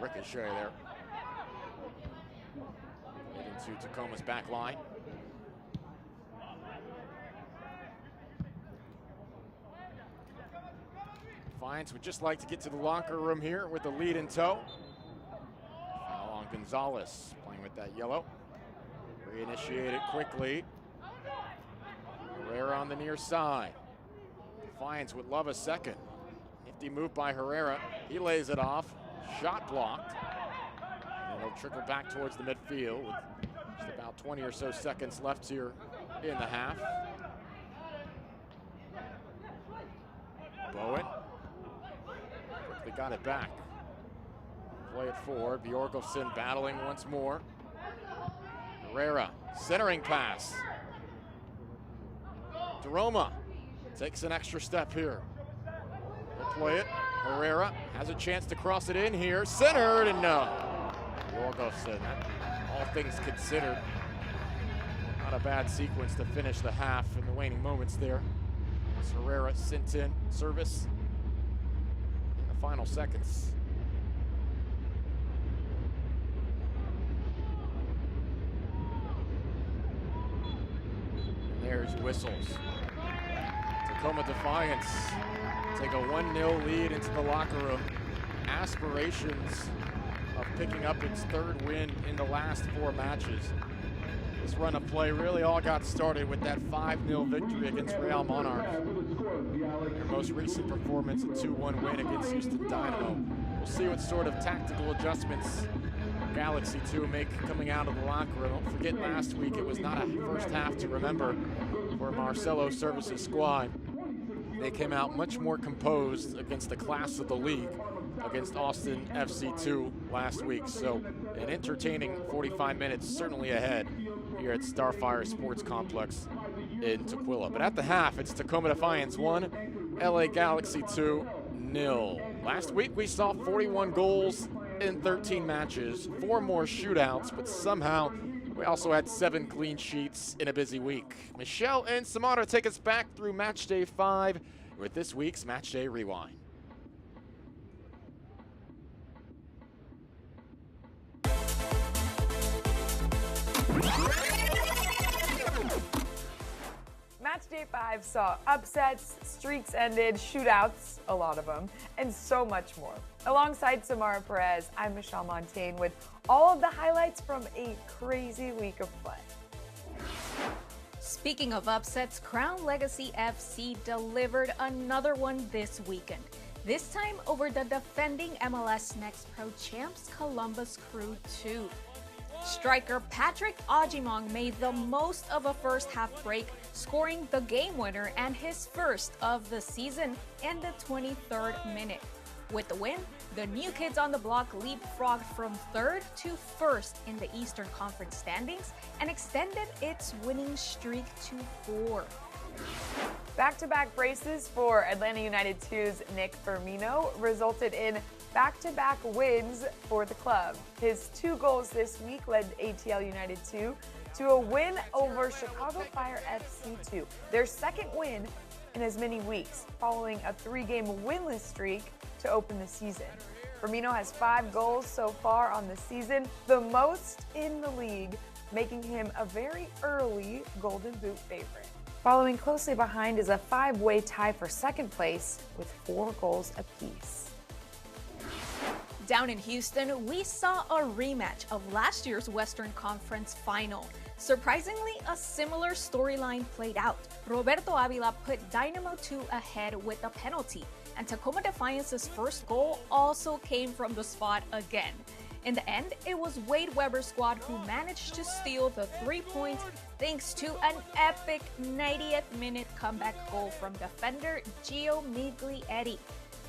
Ricochet there. Into Tacoma's back line. Defiance would just like to get to the locker room here with the lead in tow. Foul on Gonzalez, playing with that yellow. Reinitiate it quickly. Herrera on the near side. Defiance would love a second. Nifty move by Herrera. He lays it off. Shot blocked. And it'll trickle back towards the midfield with just about 20 or so seconds left here in the half. Bowen quickly got it back. Play it forward. Bjorgolfsson battling once more. Herrera, centering pass. DeRoma takes an extra step here. They'll play it. Herrera has a chance to cross it in here. Centered, and no. Bjorgolfsson, all things considered, not a bad sequence to finish the half in the waning moments there. As Herrera sent in service in the final seconds. And there's whistles. Tacoma Defiance take a 1-0 lead into the locker room. Aspirations of picking up its third win in the last 4 matches. This run of play really all got started with that 5-0 victory against Real Monarch. Their most recent performance, a 2-1 win against Houston Dynamo. We'll see what sort of tactical adjustments Galaxy 2 make coming out of the locker room. Don't forget last week it was not a first half to remember for Marcelo Services' squad. They came out much more composed against the class of the league against Austin FC2 last week. So an entertaining 45 minutes certainly ahead here at Starfire Sports Complex in Tequila. But at the half, it's Tacoma Defiance 1, LA Galaxy 2, 0. Last week we saw 41 goals in 13 matches, 4 more shootouts, but somehow we also had 7 clean sheets in a busy week. Michelle and Samara take us back through match day 5 with this week's Match Day Rewind. Match day 5 saw upsets, streaks ended, shootouts, a lot of them, and so much more. Alongside Samara Perez, I'm Michelle Montaigne with all of the highlights from a crazy week of play. Speaking of upsets, Crown Legacy FC delivered another one this weekend. This time over the defending MLS Next Pro champs Columbus Crew 2. Striker Patrick Ajimong made the most of a first half break, scoring the game winner and his first of the season in the 23rd minute. With the win, the new kids on the block leapfrogged from 3rd to 1st in the Eastern Conference standings and extended its winning streak to 4. Back-to-back braces for Atlanta United 2's Nick Firmino resulted in back-to-back wins for the club. His 2 goals this week led ATL United 2 to a win over Chicago Fire FC 2, their second win in as many weeks, following a 3-game winless streak to open the season. Firmino has 5 goals so far on the season, the most in the league, making him a very early Golden Boot favorite. Following closely behind is a 5-way tie for second place with 4 goals apiece. Down in Houston, we saw a rematch of last year's Western Conference final. Surprisingly, a similar storyline played out. Roberto Avila put Dynamo 2 ahead with a penalty, and Tacoma Defiance's first goal also came from the spot again. In the end, it was Wade Weber's squad who managed to steal the 3 points thanks to an epic 90th minute comeback goal from defender Gio Miglietti.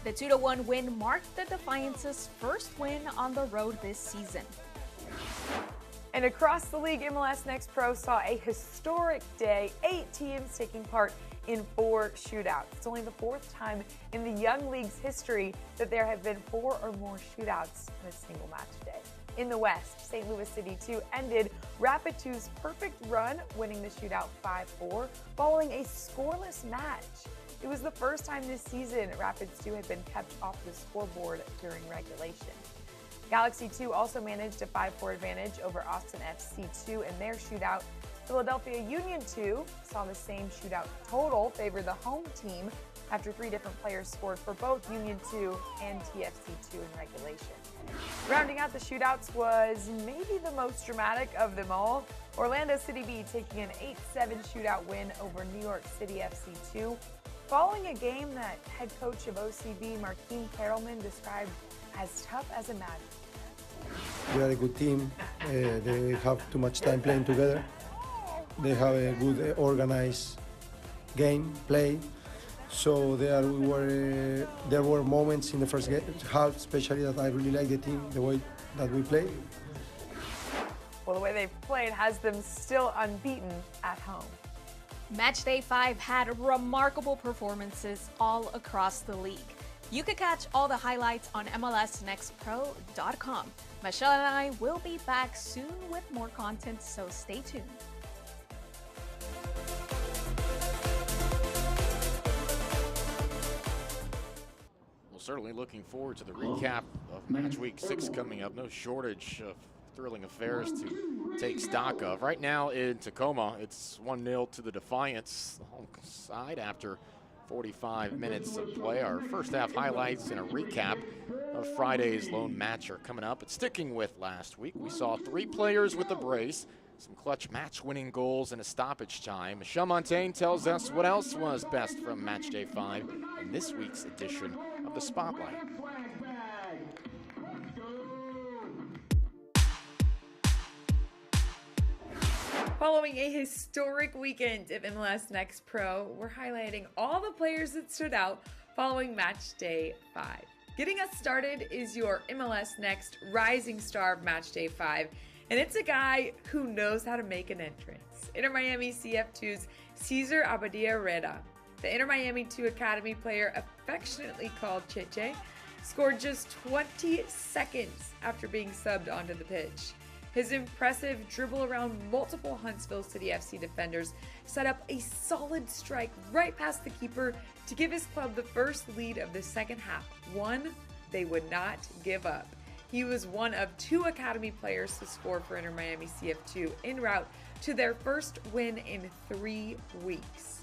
The 2-1 win marked the Defiance's first win on the road this season. And across the league, MLS Next Pro saw a historic day, 8 teams taking part in 4 shootouts. It's only the 4th time in the Young League's history that there have been 4 or more shootouts in a single match day. In the West, St. Louis City 2 ended Rapid 2's perfect run, winning the shootout 5-4, following a scoreless match. It was the first time this season Rapids 2 had been kept off the scoreboard during regulation. Galaxy 2 also managed a 5-4 advantage over Austin FC 2 in their shootout. Philadelphia Union 2 saw the same shootout total favor the home team after 3 different players scored for both Union 2 and TFC 2 in regulation. Rounding out the shootouts was maybe the most dramatic of them all, Orlando City B taking an 8-7 shootout win over New York City FC 2, following a game that head coach of OCB, Marquin Carrollman, described as tough as a madman. They are a good team. They have too much time playing together. They have a good organized game play. So there were moments in the first half, especially that I really like the team, the way that we play. Well, the way they've played has them still unbeaten at home. Match day 5 had remarkable performances all across the league. You can catch all the highlights on MLSNextPro.com. Michelle and I will be back soon with more content, so stay tuned. We'll certainly looking forward to the recap of match week 6 coming up. No shortage of thrilling affairs to take stock of. Right now in Tacoma, it's 1-0 to the Defiance, the home side, after 45 minutes of play. Our first half highlights and a recap of Friday's lone match are coming up. But sticking with last week, we saw 3 players with a brace, some clutch match-winning goals, and a stoppage time. Michelle Montaigne tells us what else was best from match day 5 in this week's edition of the Spotlight. Following a historic weekend of MLS Next Pro, we're highlighting all the players that stood out following match day 5. Getting us started is your MLS Next rising star of match day 5, and it's a guy who knows how to make an entrance. Inter Miami CF2's Cesar Abadia-Reda. The Inter Miami 2 Academy player, affectionately called Cheche, scored just 20 seconds after being subbed onto the pitch. His impressive dribble around multiple Huntsville City FC defenders set up a solid strike right past the keeper to give his club the first lead of the second half, one they would not give up. He was one of 2 Academy players to score for Inter Miami CF2 en route to their first win in 3 weeks.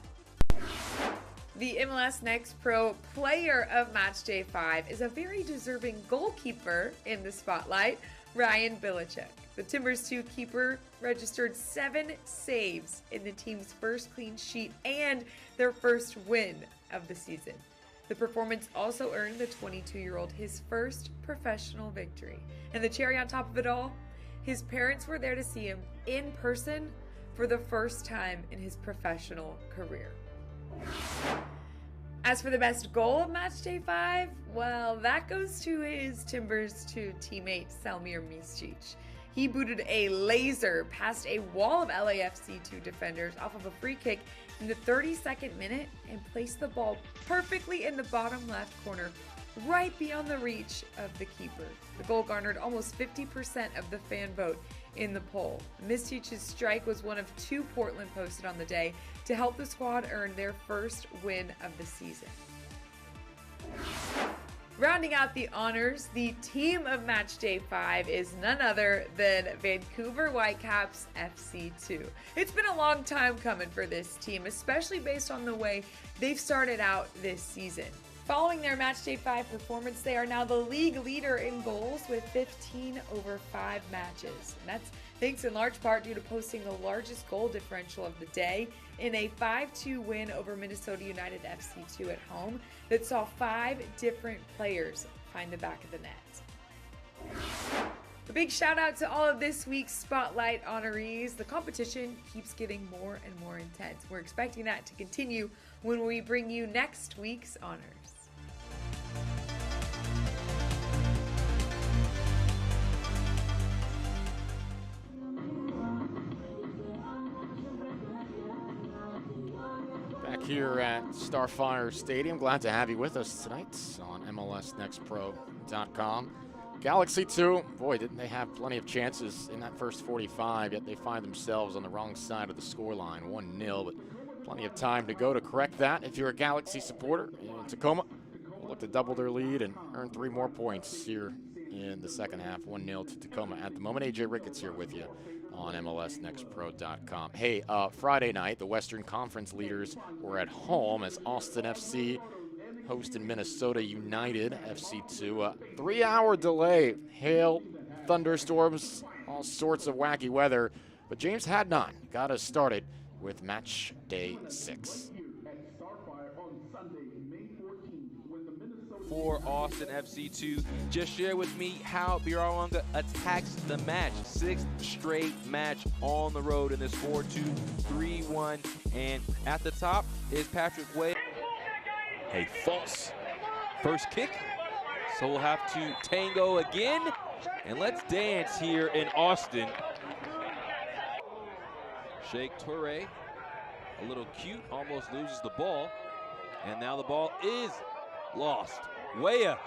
The MLS Next Pro player of match day 5 is a very deserving goalkeeper in the spotlight, Ryan Bilicek. The Timbers 2 keeper registered 7 saves in the team's first clean sheet and their first win of the season. The performance also earned the 22-year-old his first professional victory. And the cherry on top of it all, his parents were there to see him in person for the first time in his professional career. As for the best goal of match day 5, well, that goes to his Timbers 2 teammate Selmir Miscic. He booted a laser past a wall of LAFC 2 defenders off of a free kick in the 32nd minute and placed the ball perfectly in the bottom left corner, right beyond the reach of the keeper. The goal garnered almost 50% of the fan vote in the poll. Miscic's strike was one of 2 Portland posted on the day to help the squad earn their first win of the season. Rounding out the honors, the team of match day 5 is none other than Vancouver Whitecaps FC2. It's been a long time coming for this team, especially based on the way they've started out this season. Following their match day 5 performance, they are now the league leader in goals with 15 over 5 matches. And that's thanks in large part due to posting the largest goal differential of the day in a 5-2 win over Minnesota United FC2 at home that saw 5 different players find the back of the net. A big shout out to all of this week's Spotlight honorees. The competition keeps getting more and more intense. We're expecting that to continue when we bring you next week's honors. Back here at Starfire Stadium, glad to have you with us tonight on MLSNextPro.com. Galaxy 2, boy, didn't they have plenty of chances in that first 45, yet they find themselves on the wrong side of the scoreline, 1-0, but plenty of time to go to correct that. If you're a Galaxy supporter in Tacoma, we'll look to double their lead and earn 3 more points here in the second half, 1-0 to Tacoma at the moment. AJ Ricketts here with you on MLSNextPro.com. Hey, Friday night, the Western Conference leaders were at home as Austin FC hosted Minnesota United FC2. A 3-hour delay, hail, thunderstorms, all sorts of wacky weather. But James Hadnot got us started with match day 6. For Austin FC2, just share with me how Biraonga attacks the match. 6th straight match on the road in this 4-2-3-1. And at the top is Patrick Way. A false first kick. So we'll have to tango again. And let's dance here in Austin. Sheikh Toure, a little cute, almost loses the ball. And now the ball is lost. Weah,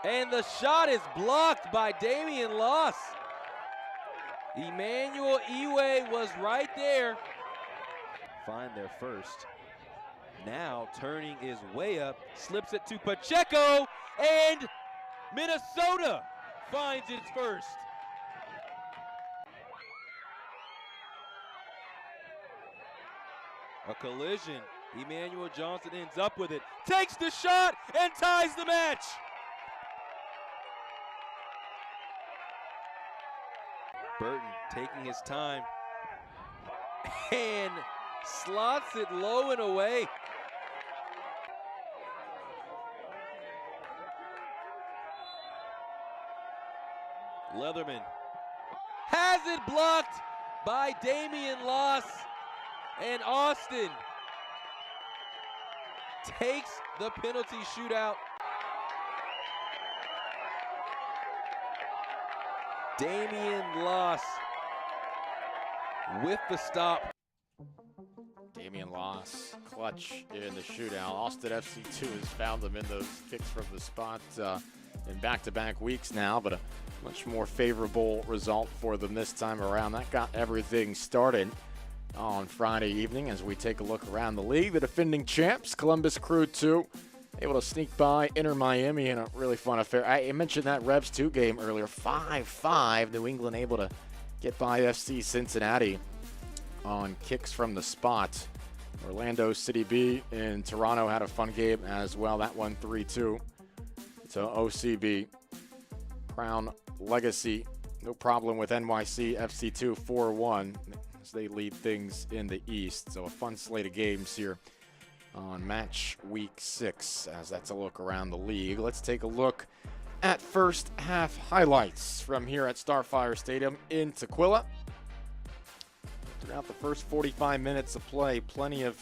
and the shot is blocked by Damian Loss. Emmanuel Iwe was right there. Find their first. Now turning his way up, slips it to Pacheco, and Minnesota finds its first. A collision. Emmanuel Johnson ends up with it, takes the shot, and ties the match. Burton taking his time and slots it low and away. Leatherman has it blocked by Damian Loss, and Austin takes the penalty shootout. Damian Loss with the stop. Damian Loss, clutch in the shootout. Austin FC2 has found them in those kicks from the spot in back-to-back weeks now, but a much more favorable result for them this time around. That got everything started on Friday evening as we take a look around the league. The defending champs, Columbus Crew 2, able to sneak by Inter Miami in a really fun affair. I mentioned that Revs 2 game earlier, 5-5. New England able to get by FC Cincinnati on kicks from the spot. Orlando City B in Toronto had a fun game as well. That one 3-2 to OCB. Crown Legacy, no problem with NYC FC2 4-1 as they lead things in the East. So a fun slate of games here on match week 6 as that's a look around the league. Let's take a look at first half highlights from here at Starfire Stadium in Tequila. Throughout the first 45 minutes of play, plenty of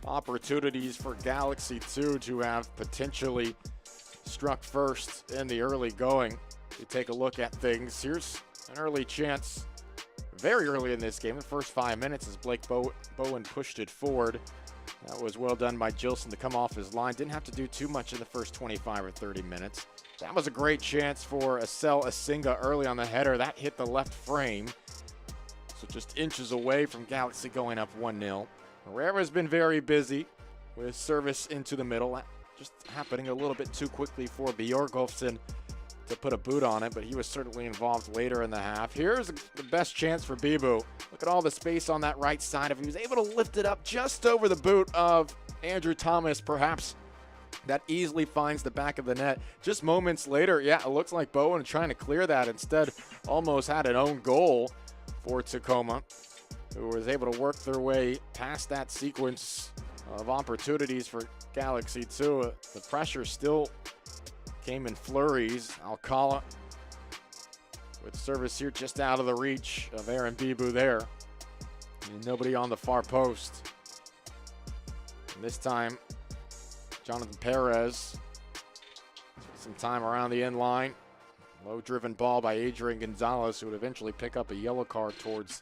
opportunities for Galaxy 2 to have potentially struck first in the early going. We take a look at things. Here's an early chance very early in this game, the first 5 minutes, as Blake Bowen pushed it forward. That was well done by Gilson to come off his line. Didn't have to do too much in the first 25 or 30 minutes. That was a great chance for Asel Asinga early on the header. That hit the left frame. So just inches away from Galaxy going up 1-0. Herrera's been very busy with service into the middle. That just happening a little bit too quickly for Bjorgolfsson to put a boot on it, but he was certainly involved later in the half. Here's the best chance for Bibu. Look at all the space on that right side. If he was able to lift it up just over the boot of Andrew Thomas, perhaps that easily finds the back of the net. Just moments later, yeah, it looks like Bowen trying to clear that. Instead, almost had an own goal for Tacoma, who was able to work their way past that sequence of opportunities for Galaxy 2. The pressure still came in flurries. Alcala with service here just out of the reach of Aaron Bibu there. And nobody on the far post. And this time, Jonathan Perez some time around the end line. Low driven ball by Adrian Gonzalez, who would eventually pick up a yellow card towards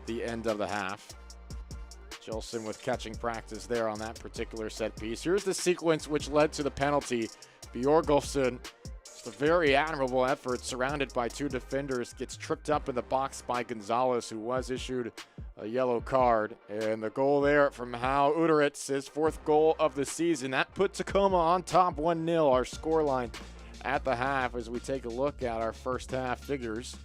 the end of the half. Gilson with catching practice there on that particular set piece. Here's the sequence which led to the penalty. Bjorgolfsson, just a very admirable effort, surrounded by two defenders, gets tripped up in the box by Gonzalez, who was issued a yellow card. And the goal there from Hao Uderitz, his fourth goal of the season. That put Tacoma on top 1-0, our scoreline at the half as we take a look at our first half figures.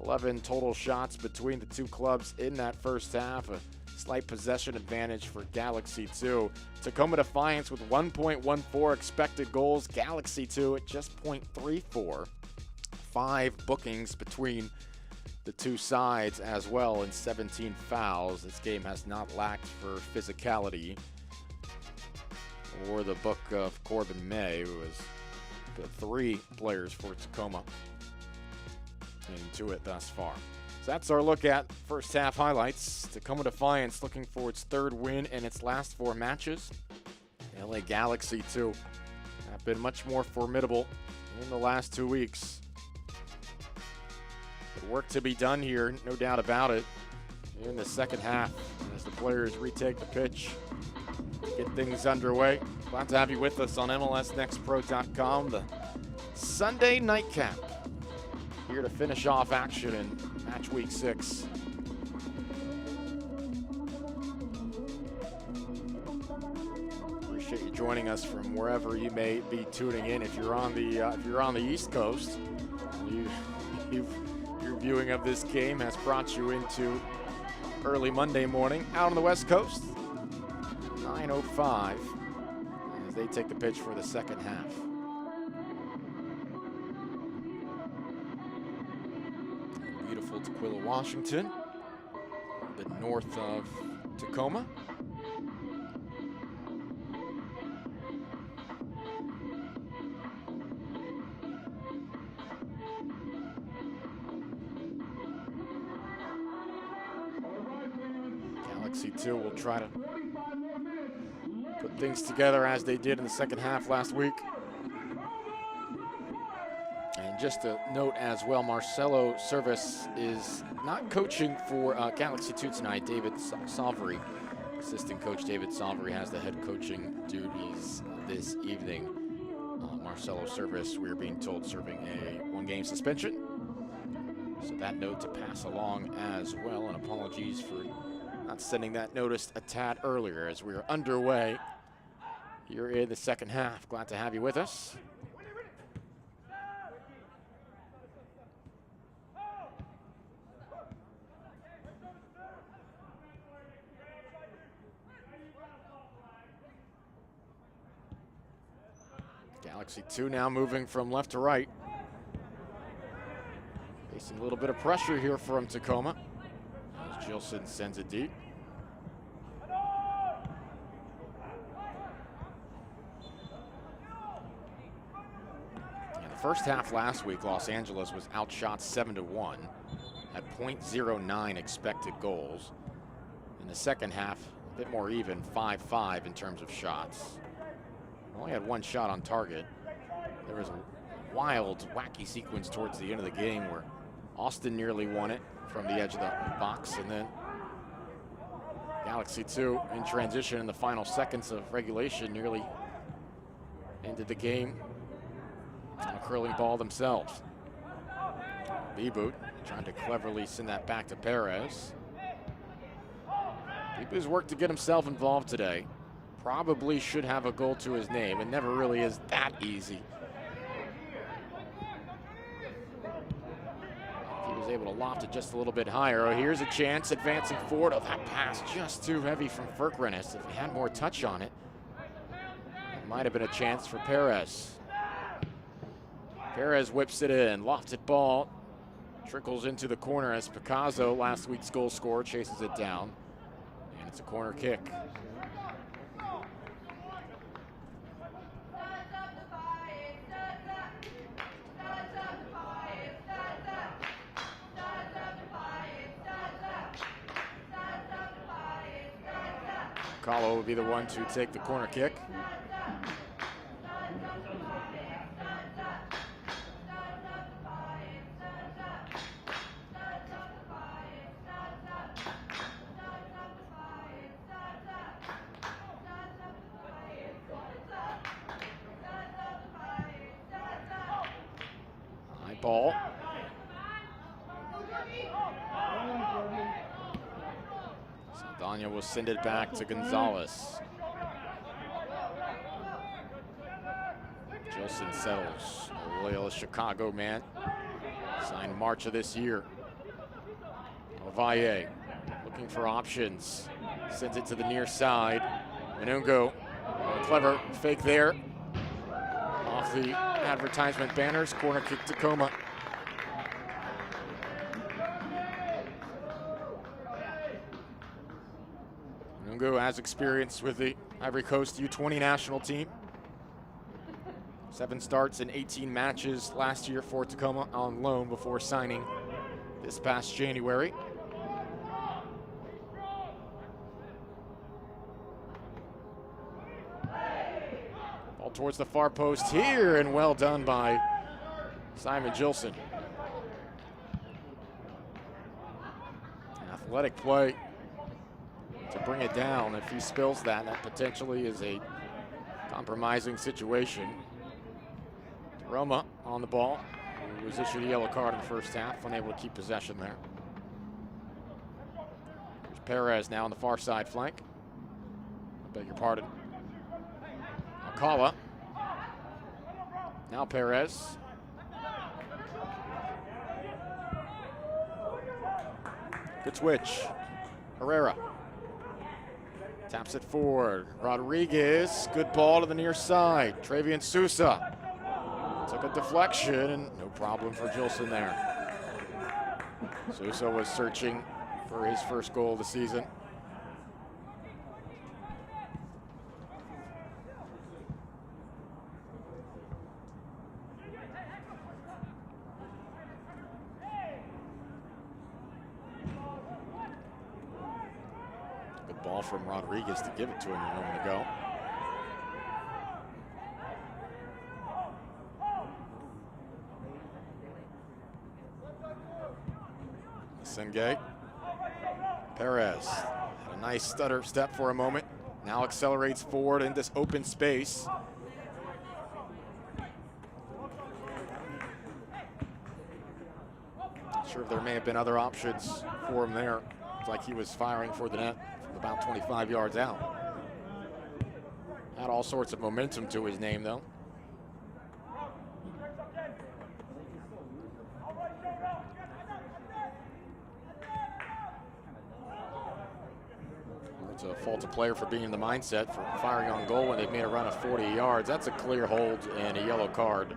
11 total shots between the two clubs in that first half. A slight possession advantage for Galaxy 2. Tacoma Defiance with 1.14 expected goals. Galaxy 2 at just 0.34. 5 bookings between the two sides as well, and 17 fouls. This game has not lacked for physicality or the book of Corbin May, who has put 3 players for Tacoma into it thus far. So that's our look at first half highlights. Tacoma Defiance looking for its 3rd win in its last 4 matches. LA Galaxy 2 have been much more formidable in the last 2 weeks. But work to be done here, no doubt about it, in the second half as the players retake the pitch, get things underway. Glad to have you with us on MLSNextPro.com. The Sunday nightcap here to finish off action in match week 6. joining us from wherever you may be tuning in. If you're on the East Coast, your viewing of this game has brought you into early Monday morning. Out on the West Coast, 9:05 as they take the pitch for the second half. Beautiful Tacoma, Washington, a bit north of Tacoma. Galaxy 2 will try to put things together as they did in the second half last week. And just a note as well, Marcelo Service is not coaching for Galaxy 2 tonight. David Salvery, assistant coach David Salvery, has the head coaching duties this evening. Marcelo Service, we're being told, serving a one-game suspension. So that note to pass along as well, and apologies for not sending that notice a tad earlier as we are underway here in the second half. Glad to have you with us. Galaxy 2 now moving from left to right. Facing a little bit of pressure here from Tacoma as Gilson sends it deep. In the first half last week, Los Angeles was outshot 7-1, had .09 expected goals. In the second half, a bit more even, 5-5 in terms of shots. Only had one shot on target. There was a wild, wacky sequence towards the end of the game where Austin nearly won it from the edge of the box, and then Galaxy 2 in transition in the final seconds of regulation nearly ended the game on a curling ball themselves. B-Boot trying to cleverly send that back to Perez. B-Boot's worked to get himself involved today. Probably should have a goal to his name. It never really is that easy. He was able to loft it just a little bit higher. Oh, here's a chance advancing forward. Oh, that pass just too heavy from Ferkrenes. If he had more touch on it, it might have been a chance for Perez. Perez whips it in. Lofted ball. Trickles into the corner as Picasso, last week's goal scorer, chases it down. And it's a corner kick. Kahlo will be the one to take the corner kick. High ball. Saldana will send it back to Gonzalez. Gilson settles. A loyal Chicago man. Signed March of this year. Ovalle looking for options. Sends it to the near side. Manungo, a clever fake there. Off the advertisement banners. Corner kick Tacoma. Manungo has experience with the Ivory Coast U20 national team. 7 starts in 18 matches last year for Tacoma on loan before signing this past January. Ball towards the far post here, and well done by Simon Gilson. An athletic play to bring it down. If he spills that, that potentially is a compromising situation. Roma on the ball, who was issued a yellow card in the first half, unable to keep possession there. There's Perez now on the far side flank. I beg your pardon. Alcala. Now Perez. Good switch. Herrera. Taps it forward. Rodriguez. Good ball to the near side. Travian Sousa. Took a deflection and no problem for Gilson there. Sousa was searching for his first goal of the season. Good ball from Rodriguez to give it to him a moment ago. Sengay. Perez had a nice stutter step for a moment. Now accelerates forward in this open space. Not sure if there may have been other options for him there. It's like he was firing for the net from about 25 yards out. Had all sorts of momentum to his name, though. It's a fault to player for being in the mindset for firing on goal when they've made a run of 40 yards. That's a clear hold and a yellow card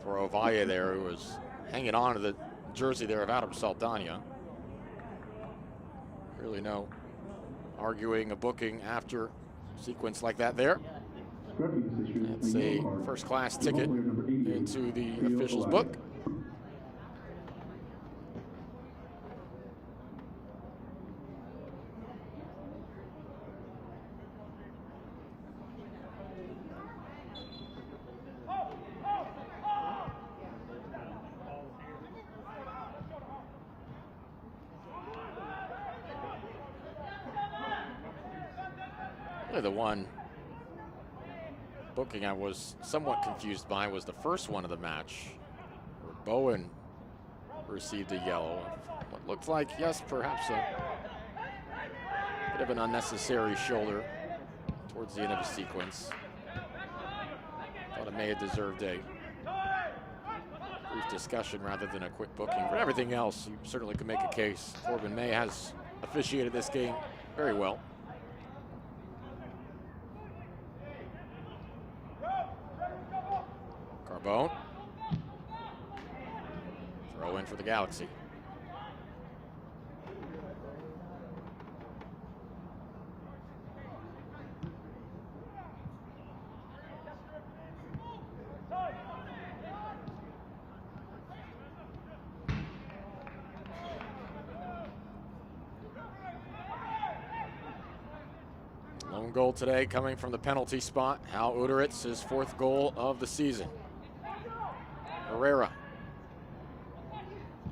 for Ovalle there, who was hanging on to the jersey there of Adam Saldana. Really no arguing a booking after a sequence like that there. That's a first-class ticket into the official's book. The one booking I was somewhat confused by was the first one of the match, where Bowen received a yellow. What looked like, yes, perhaps a bit of an unnecessary shoulder towards the end of the sequence. Thought it may have deserved a brief discussion rather than a quick booking. But everything else, you certainly could make a case. Corbin May has officiated this game very well. Carbone. Throw in for the Galaxy. Lone goal today coming from the penalty spot. Hal Uderitz, his fourth goal of the season. Herrera.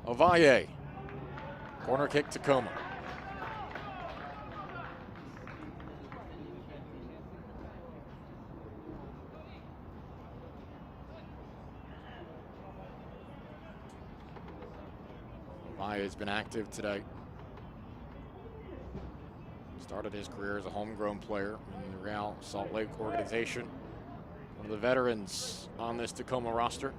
Ovalle. Corner kick, Tacoma. Ovalle has been active today. Started his career as a homegrown player in the Real Salt Lake organization. One of the veterans on this Tacoma roster.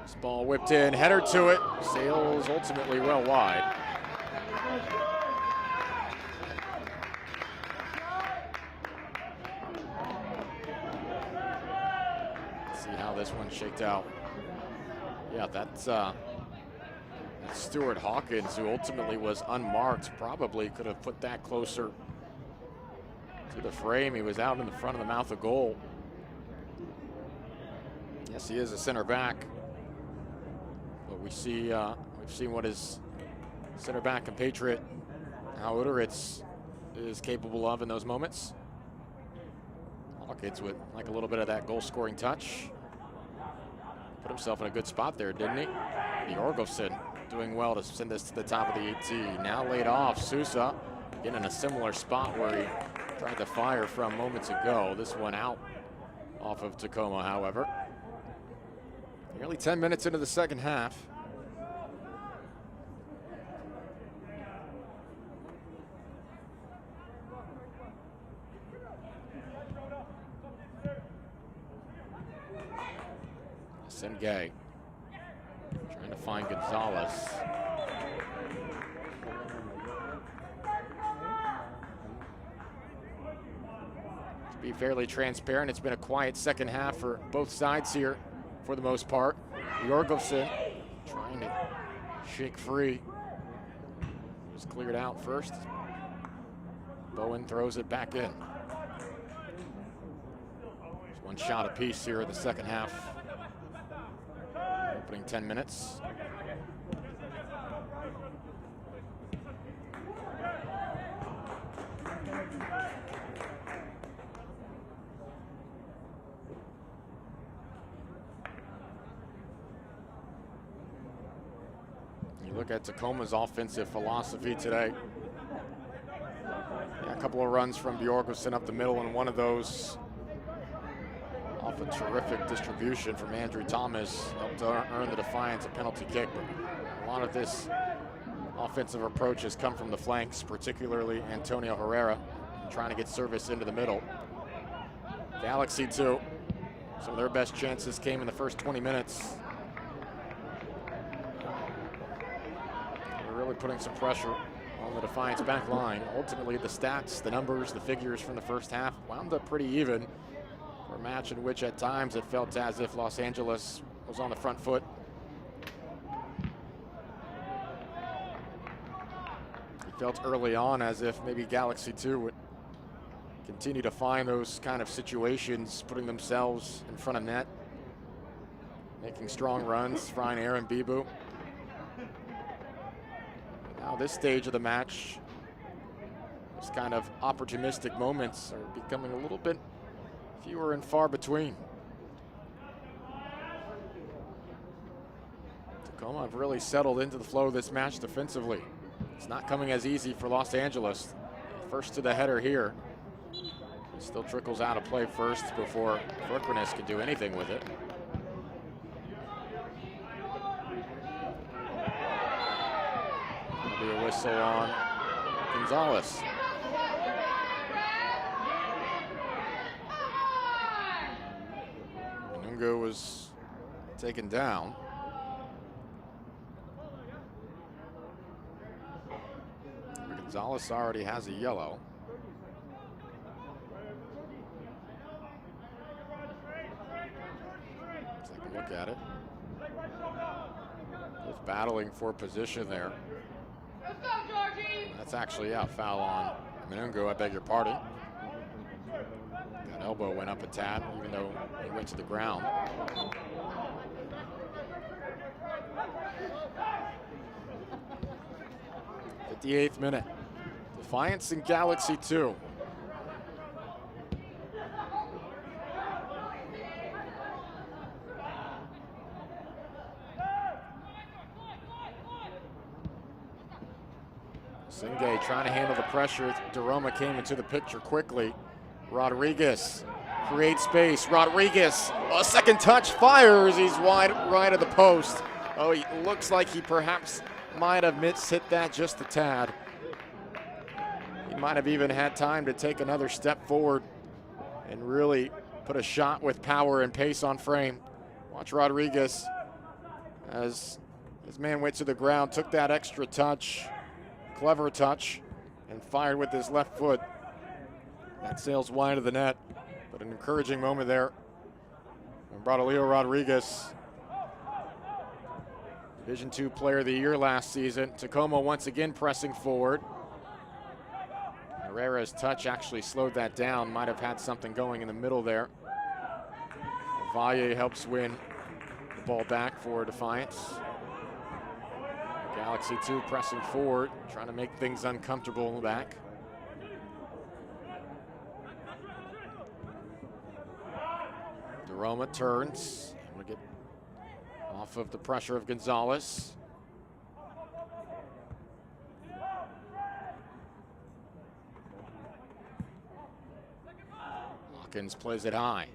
This ball whipped in, header to it, sails ultimately well wide. Let's see how this one shaked out. Yeah, that's Stuart Hawkins, who ultimately was unmarked, probably could have put that closer to the frame. He was out in the front of the mouth of goal. Yes, he is a center back. But we see, we've seen what his center back compatriot, Hal Uderitz, is capable of in those moments. Hawkins with like a little bit of that goal-scoring touch. Put himself in a good spot there, didn't he? Jorgensen doing well to send this to the top of the 18. Now laid off, Sousa getting in a similar spot where he tried to fire from moments ago. This one out off of Tacoma, however. Nearly 10 minutes into the second half. Sengay trying to find Gonzalez. To be fairly transparent, it's been a quiet second half for both sides here for the most part. Jorgensen trying to shake free. Was cleared out first. Bowen throws it back in. There's one shot apiece here in the second half. Opening 10 minutes. You look at Tacoma's offensive philosophy today. Yeah, a couple of runs from Bjorgåsen up the middle, and one of those off a terrific distribution from Andrew Thomas helped earn the Defiance a penalty kick. But a lot of this offensive approach has come from the flanks, particularly Antonio Herrera, trying to get service into the middle. Galaxy too. Some of their best chances came in the first 20 minutes. They're really putting some pressure on the Defiance back line. Ultimately, the stats, the numbers, the figures from the first half wound up pretty even for a match in which at times it felt as if Los Angeles was on the front foot. It felt early on as if maybe Galaxy 2 would continue to find those kind of situations, putting themselves in front of net, making strong runs, frying Aaron Bibu. Now this stage of the match, those kind of opportunistic moments are becoming a little bit fewer and far between. Tacoma have really settled into the flow of this match defensively. It's not coming as easy for Los Angeles. First to the header here. It still trickles out of play first before Forquenes can do anything with it. There'll be a whistle on Gonzalez. Nungo was taken down. Gonzalez already has a yellow. Let's take a look at it. Both battling for position there. That's actually out. Foul on Menungo, I beg your pardon. That elbow went up a tad, even though he went to the ground. The 8th minute. Defiance and Galaxy 2. Sengay trying to handle the pressure. DeRoma came into the picture quickly. Rodriguez creates space. Rodriguez, a second touch, fires. He's wide right of the post. Oh, he looks like he perhaps might have hit that just a tad. He might have even had time to take another step forward and really put a shot with power and pace on frame. Watch Rodriguez as his man went to the ground, took that extra touch, clever touch, and fired with his left foot. That sails wide of the net, but an encouraging moment there. And Braulio Rodriguez, Division II Player of the Year last season. Tacoma once again pressing forward. Herrera's touch actually slowed that down. Might have had something going in the middle there. Valle helps win the ball back for Defiance. Galaxy 2 pressing forward, trying to make things uncomfortable in the back. DeRoma turns. We'll get off of the pressure of Gonzalez. Hawkins plays it high.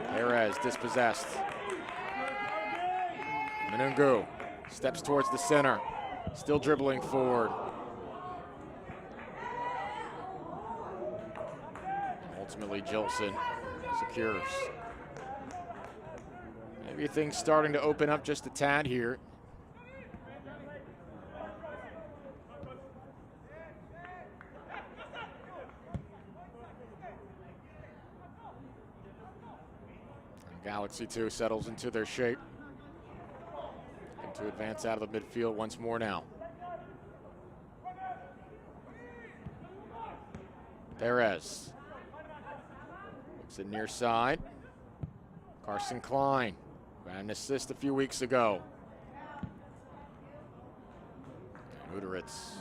Perez dispossessed. Menungo steps towards the center, still dribbling forward. Ultimately, Jilson secures. Maybe things starting to open up just a tad here. Galaxy 2 settles into their shape. Looking to advance out of the midfield once more now. Perez. Looks it near side. Carson Klein. Got an assist a few weeks ago. Uderitz.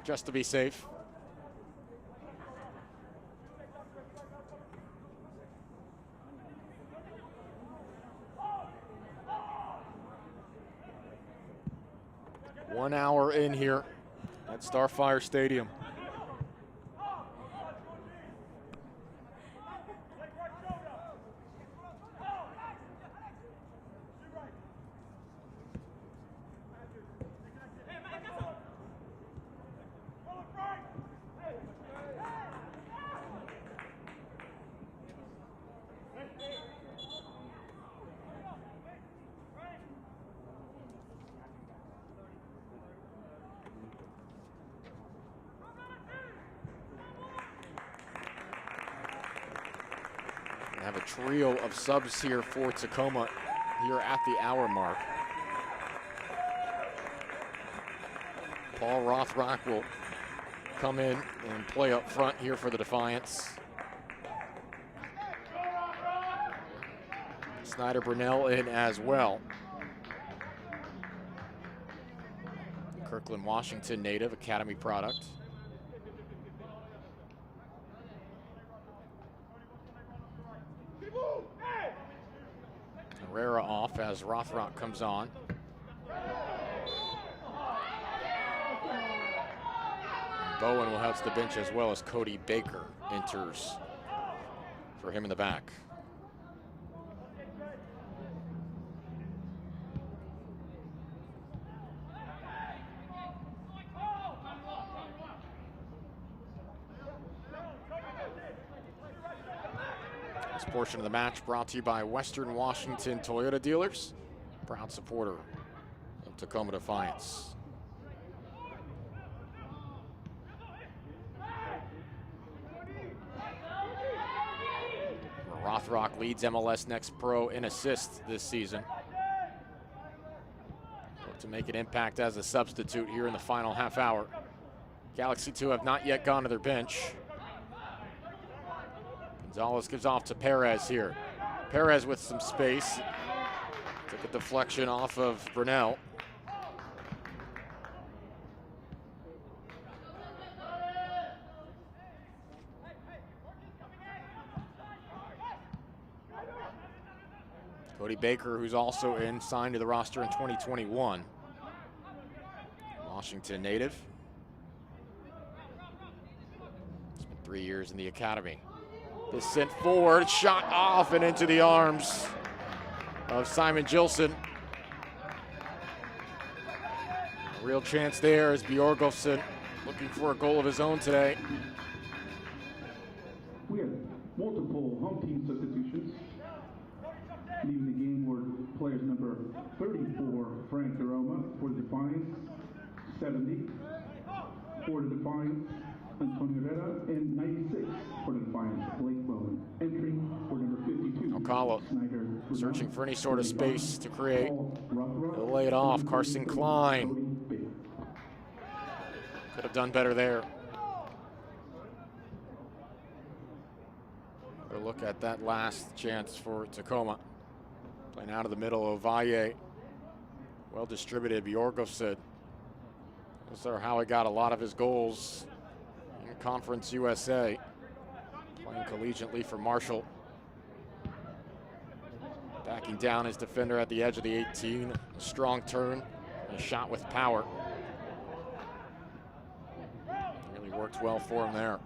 Just to be safe. One hour in here at Starfire Stadium. Have a trio of subs here for Tacoma here at the hour mark. Paul Rothrock will come in and play up front here for the Defiance. Snyder Brunell in as well. Kirkland, Washington native, Academy product. Herrera off as Rothrock comes on. Bowen will head to the bench as well as Cody Baker enters for him in the back. This portion of the match brought to you by Western Washington Toyota Dealers, proud supporter of Tacoma Defiance. Rothrock leads MLS Next Pro in assists this season. Look to make an impact as a substitute here in the final half hour. Galaxy 2 have not yet gone to their bench. Gonzalez gives off to Perez here. Perez with some space. Took a deflection off of Brunell. Cody Baker, who's also signed to the roster in 2021. Washington native. Spent 3 years in the academy. This sent forward, shot off and into the arms of Simon Jilson. A real chance there as Bjorgolfsson looking for a goal of his own today. We had multiple home team substitutions. Leaving the game were players number 34, Frank Aroma for the Defiance, 70 for the Defiance, Antonio Herrera, and 96 for the Defiance, Blake Bowen. Entering for number 52, Alcala Snyder, searching for any sort of space to create. He'll lay it off. Carson Klein could have done better there. A look at that last chance for Tacoma. Playing out of the middle of Valle. Well distributed, Bjorgolfsson. Those are how he got a lot of his goals in Conference USA. Playing collegiately for Marshall. Backing down his defender at the edge of the 18. A strong turn, and a shot with power. Really worked well for him there.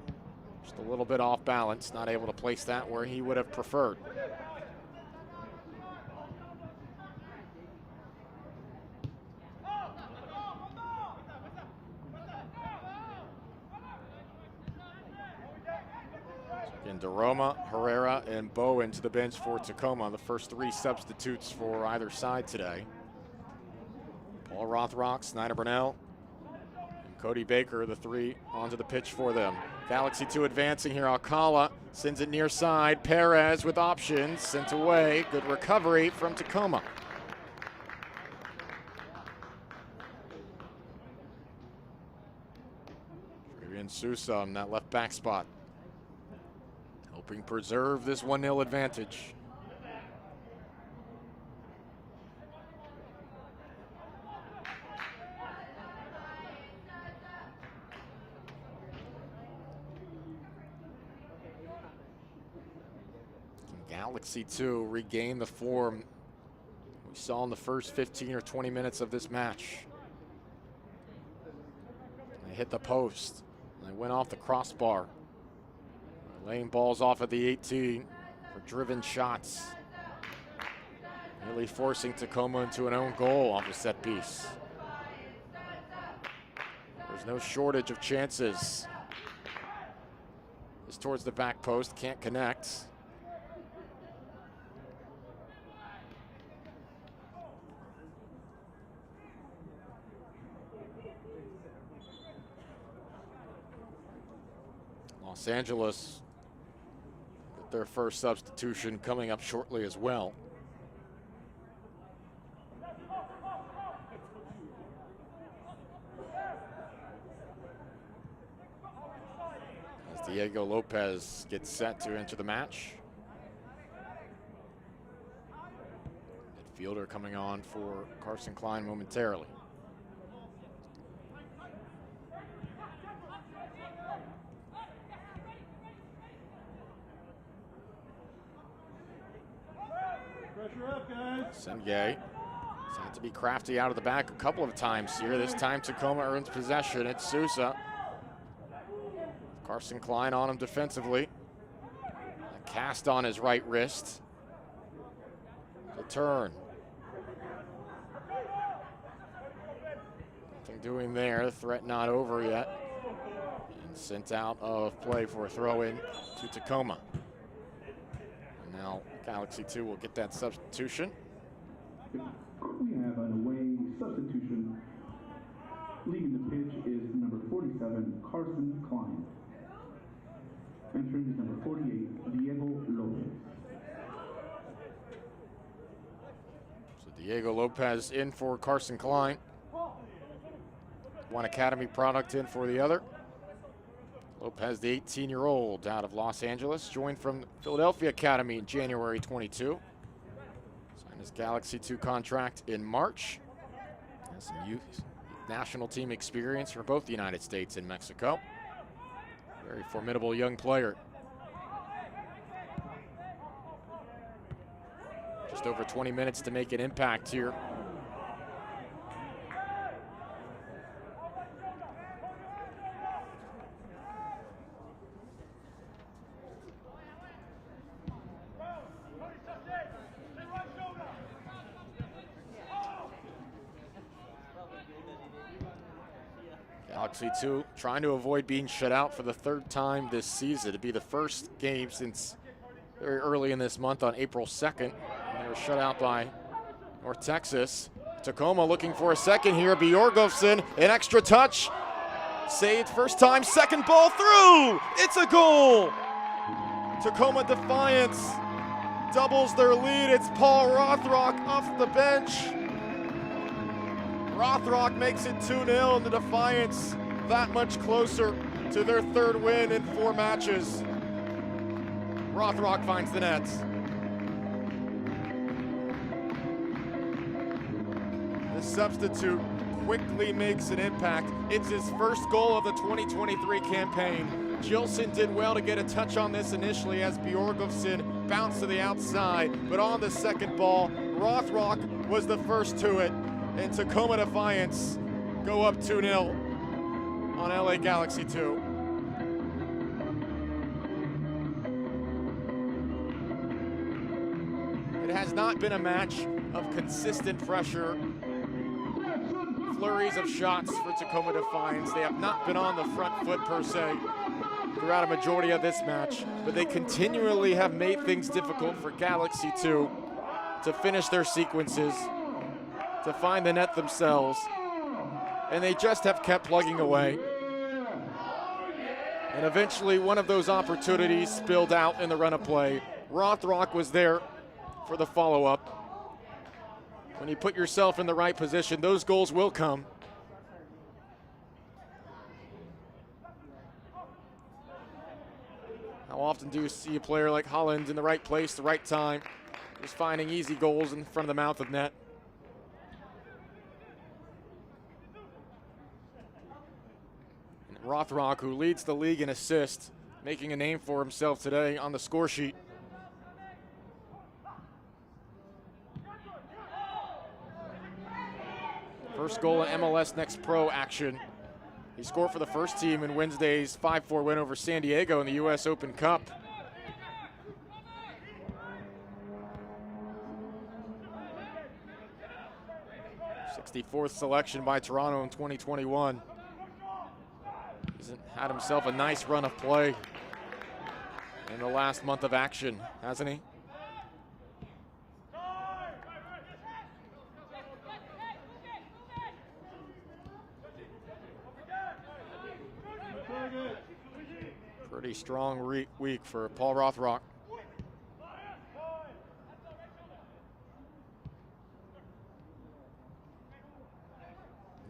Just a little bit off balance, not able to place that where he would have preferred. And DeRoma, Herrera, and Bowen to the bench for Tacoma, the first 3 substitutes for either side today. Paul Rothrock, Snyder Burnell, and Cody Baker, the 3 onto the pitch for them. Galaxy 2 advancing here. Alcala sends it near side. Perez with options, sent away. Good recovery from Tacoma. Fabian Sousa on that left back spot, helping preserve this 1-0 advantage. Galaxy 2 regain the form we saw in the first 15 or 20 minutes of this match. They hit the post. They went off the crossbar. Laying balls off at the 18 for driven shots. Really forcing Tacoma into an own goal off a set piece. There's no shortage of chances. This towards the back post, can't connect. Los Angeles with their first substitution coming up shortly as well. As Diego Lopez gets set to enter the match. Midfielder coming on for Carson Klein momentarily. Sengay has had to be crafty out of the back a couple of times here. This time Tacoma earns possession. It's Sousa. Carson Klein on him defensively. A cast on his right wrist. The turn. Nothing doing there. The threat not over yet. And sent out of play for a throw-in to Tacoma. And now Galaxy 2 will get that substitution. We have an away substitution. Leading the pitch is number 47, Carson Klein. Entering is number 48, Diego Lopez. So Diego Lopez in for Carson Klein. One academy product in for the other. Lopez, the 18-year-old out of Los Angeles, joined from Philadelphia Academy in January 22. Signed his Galaxy 2 contract in March. Has some youth national team experience for both the United States and Mexico. Very formidable young player. Just over 20 minutes to make an impact here. Galaxy 2 trying to avoid being shut out for the 3rd time this season. It'd be the first game since very early in this month on April 2nd. And they were shut out by North Texas. Tacoma looking for a second here. Bjorgolfsson, an extra touch. Saved first time, second ball through. It's a goal. Tacoma Defiance doubles their lead. It's Paul Rothrock off the bench. Rothrock makes it 2-0, and the Defiance that much closer to their 3rd win in 4 matches. Rothrock finds the net. The substitute quickly makes an impact. It's his first goal of the 2023 campaign. Gilson did well to get a touch on this initially as Bjorgolfsson bounced to the outside, but on the second ball, Rothrock was the first to it. And Tacoma Defiance go up 2-0 on LA Galaxy 2. It has not been a match of consistent pressure, flurries of shots for Tacoma Defiance. They have not been on the front foot per se. throughout a majority of this match, but they continually have made things difficult for Galaxy 2 to finish their sequences, to find the net themselves, and they just have kept plugging away. And eventually one of those opportunities spilled out in the run of play. Rothrock was there for the follow-up. When you put yourself in the right position, those goals will come. How often do you see a player like Holland in the right place, the right time, just finding easy goals in front of the mouth of net? And Rothrock, who leads the league in assists, making a name for himself today on the score sheet. First goal in MLS Next Pro action. He scored for the first team in Wednesday's 5-4 win over San Diego in the U.S. Open Cup. '64th selection by Toronto in 2021. He's had himself a nice run of play in the last month of action, hasn't he? Pretty strong week for Paul Rothrock.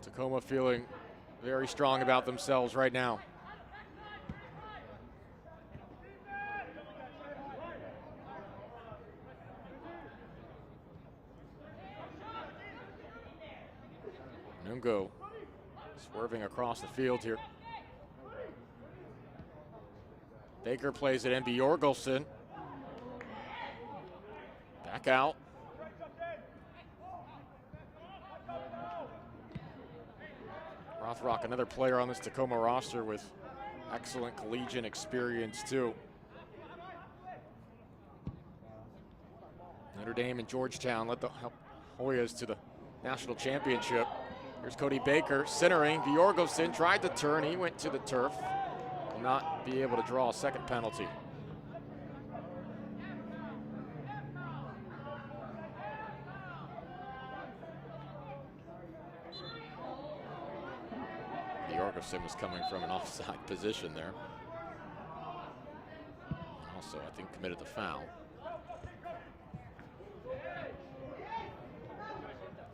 Tacoma feeling very strong about themselves right now. Nungo swerving across the field here. Baker plays it in. Bjorgolfsson. Back out. Rothrock, another player on this Tacoma roster with excellent collegiate experience too. Notre Dame and Georgetown led the Hoyas to the national championship. Here's Cody Baker centering. Bjorgolfsson tried to turn. He went to the turf. Will not be able to draw a second penalty. Bjorgolfsson was coming from an offside position there. Also, I think, committed the foul.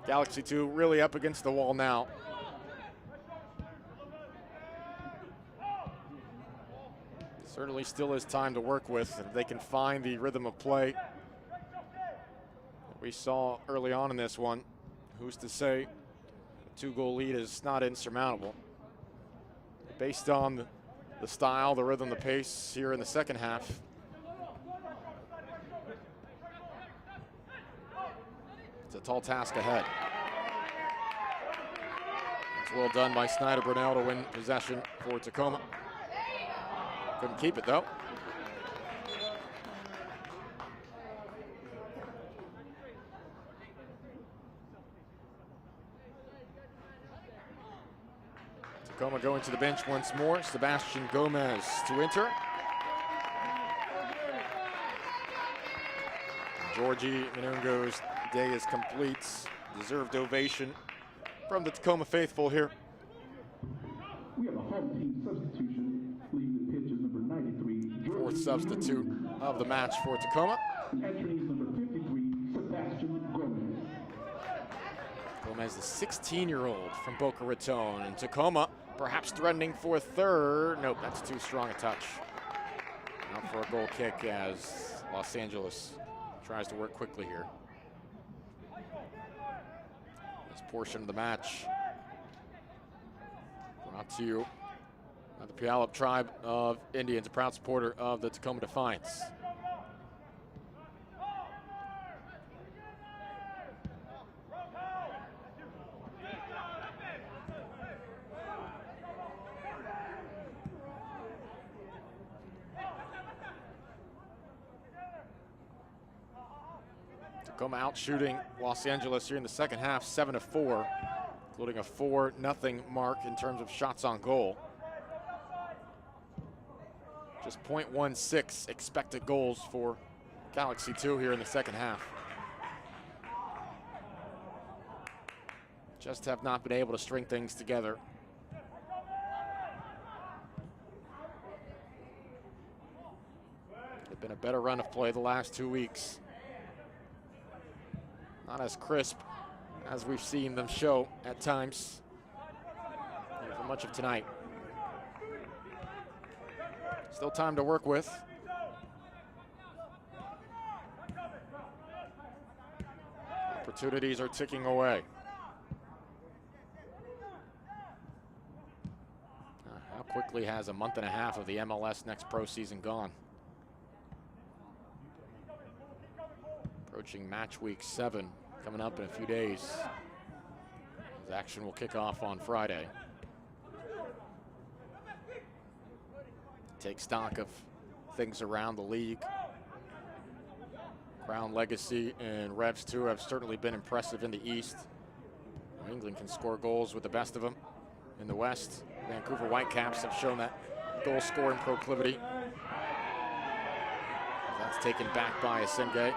Galaxy 2 really up against the wall now. Certainly still is time to work with if they can find the rhythm of play that we saw early on in this one. Who's to say a two-goal lead is not insurmountable? Based on the style, the rhythm, the pace here in the second half. It's a tall task ahead. It's well done by Snyder Brunel to win possession for Tacoma. Couldn't keep it though. Tacoma going to the bench once more. Sebastian Gomez to enter. Georgie Minungo's day is complete. Deserved ovation from the Tacoma faithful here. We have a home team substitution. Leaving the pitch is number 93. Fourth substitute of the match for Tacoma. Entering is number 53, Sebastian Gomez. Gomez, the 16-year-old from Boca Raton, and Tacoma perhaps threatening for a third. Nope, that's too strong a touch. Out for a goal kick as Los Angeles tries to work quickly here. This portion of the match brought to you by the Puyallup Tribe of Indians, a proud supporter of the Tacoma Defiance. Tacoma out shooting Los Angeles here in the second half, 7-4, including a 4-0 mark in terms of shots on goal. Just 0.16 expected goals for Galaxy 2 here in the second half. Just have not been able to string things together. They've been a better run of play the last 2 weeks. Not as crisp as we've seen them show at times for much of tonight. Still time to work with. Opportunities are ticking away. How quickly has a month and a half of the MLS Next Pro season gone? Approaching match week 7, coming up in a few days. As action will kick off on Friday. Take stock of things around the league. Crown Legacy and Revs 2 have certainly been impressive in the East. New England can score goals with the best of them. In the West, Vancouver Whitecaps have shown that goal scoring proclivity. That's taken back by Asenge.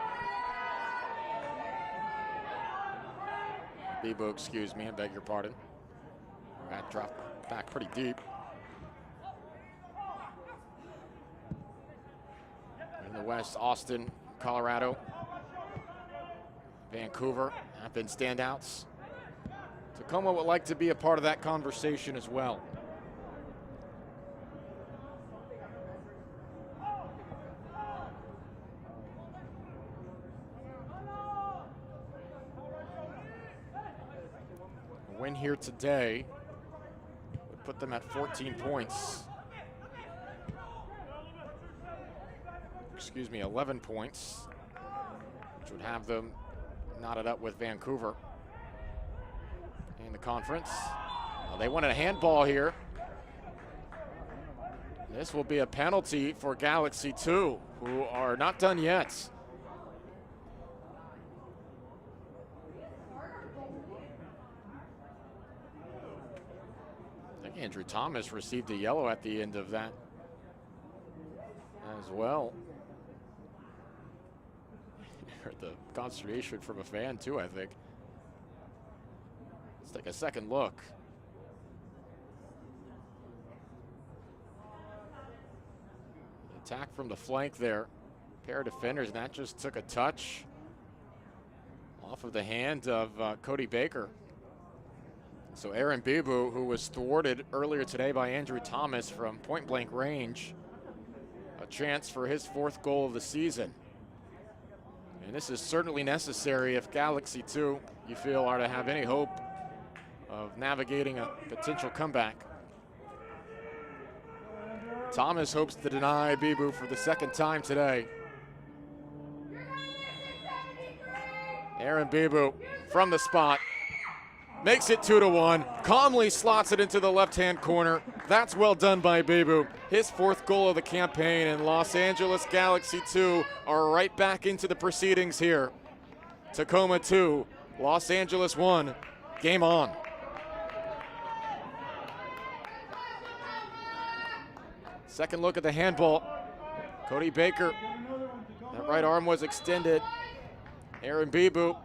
Bebo, excuse me, I beg your pardon. That dropped back pretty deep. In the West, Austin, Colorado, Vancouver have been standouts. Tacoma would like to be a part of that conversation as well. A win here today would put them at 14 points. Excuse me, 11 points, which would have them knotted up with Vancouver in the conference. They wanted a handball here. This will be a penalty for Galaxy 2, who are not done yet. I think Andrew Thomas received a yellow at the end of that as well. The consternation from a fan too, I think. Let's take a second look. Attack from the flank there. Pair of defenders, and that just took a touch off of the hand of Cody Baker. So Aaron Bibu, who was thwarted earlier today by Andrew Thomas from point-blank range, a chance for his 4th goal of the season. And this is certainly necessary if Galaxy 2, you feel, are to have any hope of navigating a potential comeback. Thomas hopes to deny Bibu for the 2nd time today. Aaron Bibu from the spot makes it 2-1, calmly slots it into the left-hand corner. That's well done by Bibu. His 4th goal of the campaign, and Los Angeles Galaxy 2 are right back into the proceedings here. Tacoma 2, Los Angeles 1, game on. Second look at the handball. Cody Baker, that right arm was extended. Aaron Bibu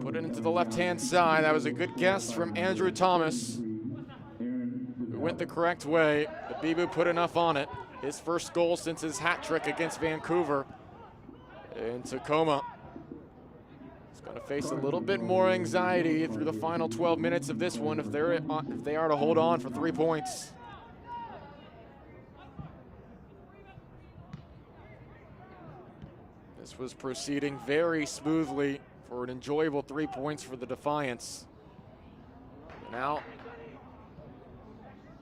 put it into the left-hand side. That was a good guess from Andrew Thomas, who went the correct way, but Bibu put enough on it. His 1st goal since his hat trick against Vancouver. And Tacoma is going to face a little bit more anxiety through the final 12 minutes of this one if they are to hold on for 3 points. This was proceeding very smoothly for an enjoyable 3 points for the Defiance. Now,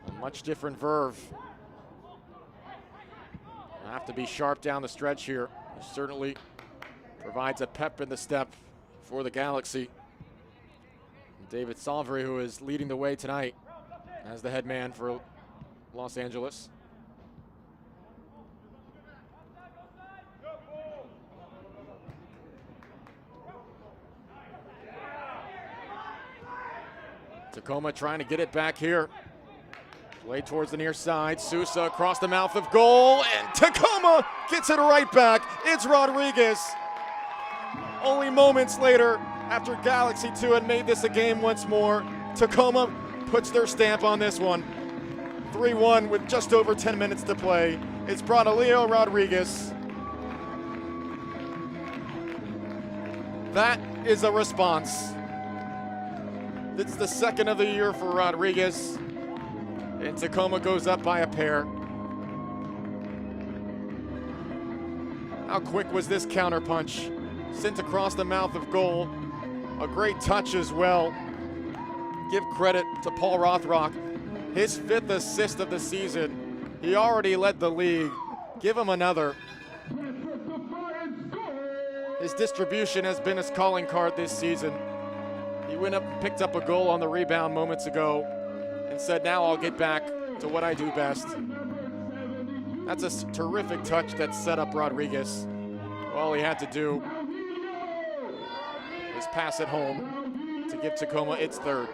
a much different verve. Have to be sharp down the stretch here. It certainly provides a pep in the step for the Galaxy. David Salvery, who is leading the way tonight as the head man for Los Angeles. Tacoma trying to get it back here. Play towards the near side. Sousa across the mouth of goal, and Tacoma gets it right back. It's Rodriguez. Only moments later, after Galaxy 2 had made this a game once more, Tacoma puts their stamp on this one. 3-1 with just over 10 minutes to play. It's Braulio Rodriguez. That is a response. It's the second of the year for Rodriguez. And Tacoma goes up by a pair. How quick was this counterpunch? Sent across the mouth of goal. A great touch as well. Give credit to Paul Rothrock. His 5th assist of the season. He already led the league. Give him another. His distribution has been his calling card this season. He went up and picked up a goal on the rebound moments ago and said, now I'll get back to what I do best. That's a terrific touch that set up Rodriguez. All he had to do was pass it home to give Tacoma its 3rd.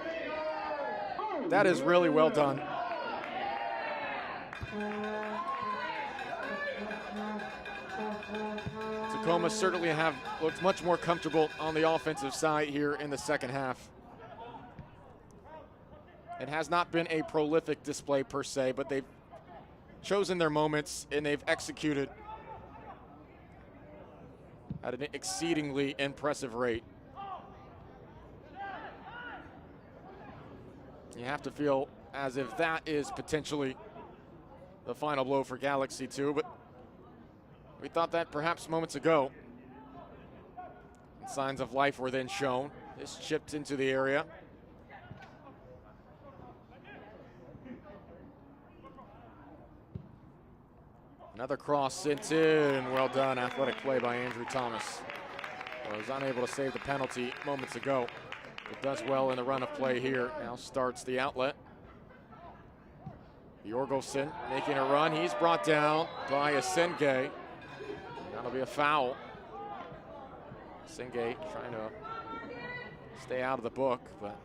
That is really well done. Tacoma certainly have looked much more comfortable on the offensive side here in the second half. It has not been a prolific display per se, but they've chosen their moments and they've executed at an exceedingly impressive rate. You have to feel as if that is potentially the final blow for Galaxy 2, but we thought that perhaps moments ago. Signs of life were then shown. This chipped into the area. Another cross sent in. Well done. Athletic play by Andrew Thomas. Was unable to save the penalty moments ago. It does well in the run of play here. Now starts the outlet. Jorgelson making a run. He's brought down by Asenge. That'll be a foul. Asenge trying to stay out of the book, but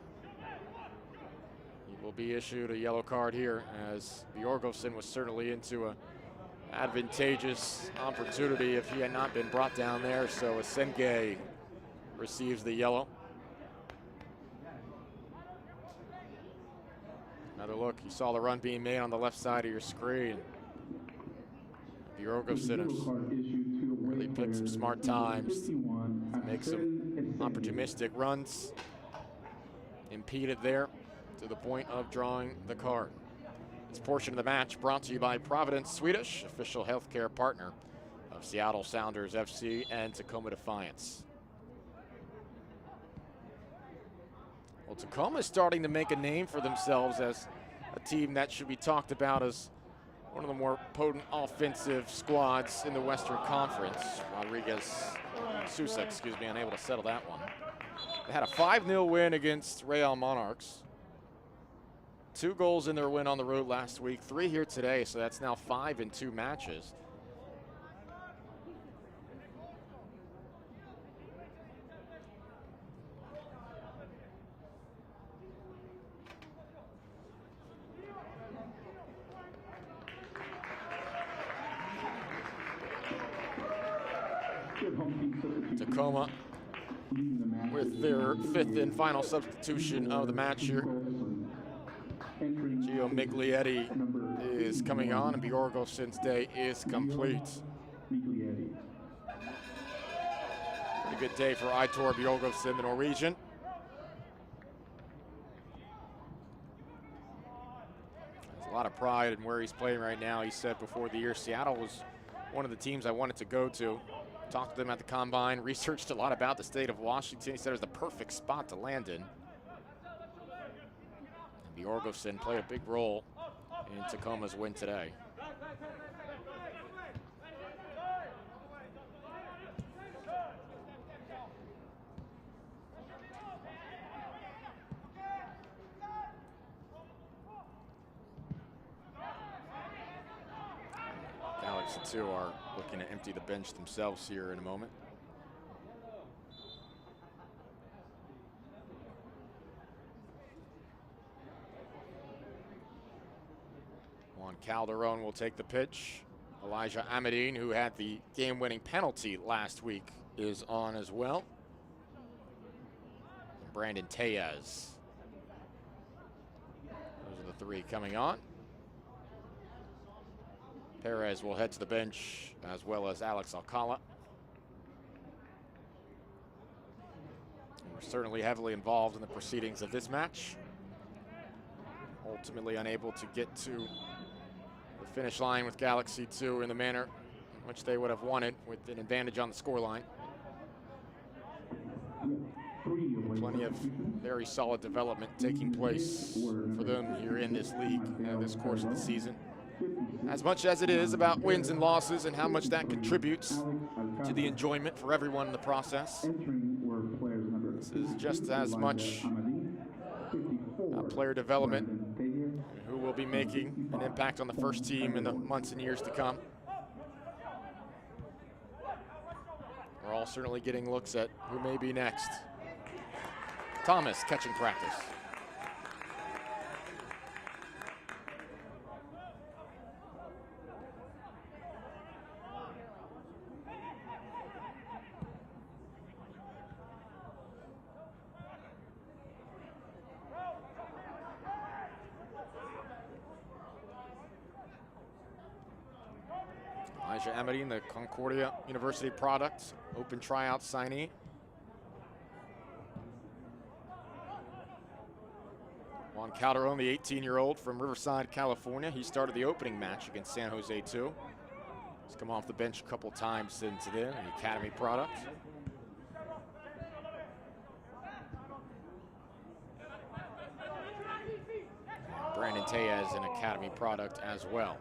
he will be issued a yellow card here, as Jorgelson was certainly into a advantageous opportunity if he had not been brought down there. So Asenge receives the yellow. Another look, you saw the run being made on the left side of your screen. Jorgelson has really picked some smart times to make some opportunistic runs. Impeded there to the point of drawing the card. This portion of the match brought to you by Providence Swedish, official healthcare partner of Seattle Sounders FC and Tacoma Defiance. Well, Tacoma is starting to make a name for themselves as a team that should be talked about as one of the more potent offensive squads in the Western Conference. Sousa, excuse me, unable to settle that one. They had a 5-0 win against Real Monarchs. 2 goals in their win on the road last week, 3 here today, so that's now 5 in 2 matches. Tacoma with their 5th and final substitution of the match here. Gio Miglietti is coming on, and Bjorgolfsson's day is complete. Pretty good day for Eitor Bjorgolfsson, the Norwegian. There's a lot of pride in where he's playing right now. He said before the year, Seattle was one of the teams I wanted to go to. Talked to them at the Combine, researched a lot about the state of Washington. He said it was the perfect spot to land in. Bjorgolfsson played a big role in Tacoma's win today. Galaxy 2 are looking to empty the bench themselves here in a moment. Juan Calderon will take the pitch. Elijah Amadine, who had the game-winning penalty last week, is on as well. Brandon Tellez. Those are the three coming on. Perez will head to the bench, as well as Alex Alcala. We're certainly heavily involved in the proceedings of this match. Ultimately unable to get to the finish line with Galaxy 2 in the manner in which they would have wanted, with an advantage on the scoreline. Plenty of very solid development taking place for them here in this league this course of the season. As much as it is about wins and losses and how much that contributes to the enjoyment for everyone in the process, this is just as much player development, who will be making an impact on the first team in the months and years to come. We're all certainly getting looks at who may be next. Thomas catching practice. Elijah Amadine, the Concordia University product, open tryout signee. Juan Calderon, the 18-year-old from Riverside, California. He started the opening match against San Jose 2. He's come off the bench a couple times since then, an academy product. Brandon Tellez, an academy product as well.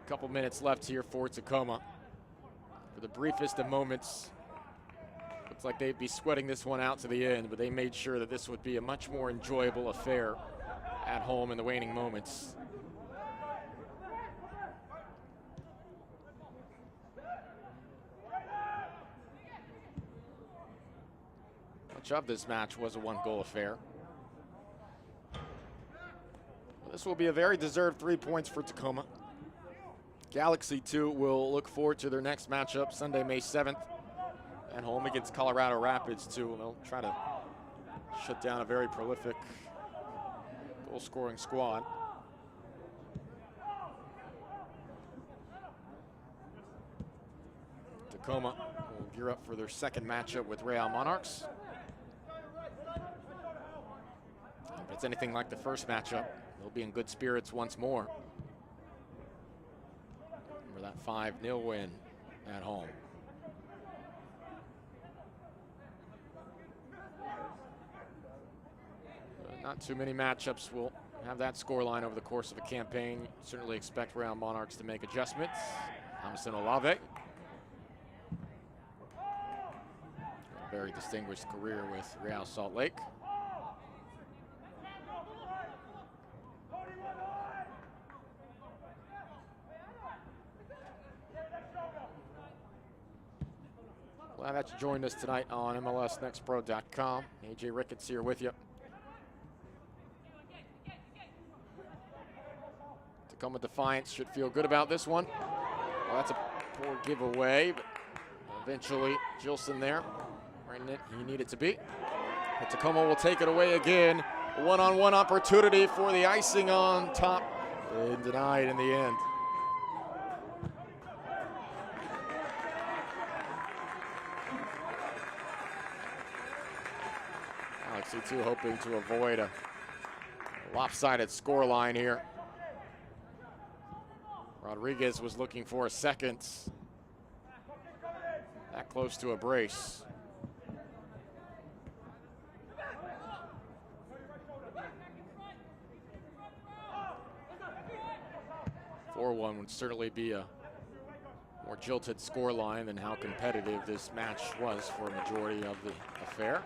Couple minutes left here for Tacoma. For the briefest of moments, looks like they'd be sweating this one out to the end, but they made sure that this would be a much more enjoyable affair at home in the waning moments. Much of this match was a one-goal affair. This will be a very deserved 3 points for Tacoma. Galaxy 2 will look forward to their next matchup Sunday, May 7th, at home against Colorado Rapids 2. They'll try to shut down a very prolific goal-scoring squad. Tacoma will gear up for their second matchup with Real Monarchs. If it's anything like the first matchup, they'll be in good spirits once more for that 5-0 win at home. But not too many matchups will have that scoreline over the course of a campaign. Certainly expect Real Monarchs to make adjustments. Thomason Olave, a very distinguished career with Real Salt Lake. Glad that you joined us tonight on MLSNextPro.com. AJ Ricketts here with you. Tacoma Defiance should feel good about this one. Well, that's a poor giveaway, but eventually Gilson there, right in it he needed to be. But Tacoma will take it away again. One-on-one opportunity for the icing on top, and denied in the end. Galaxy 2 hoping to avoid a lopsided scoreline here. Rodriguez was looking for a second. That close to a brace. (4-1) would certainly be a more jilted scoreline than how competitive this match was for a majority of the affair.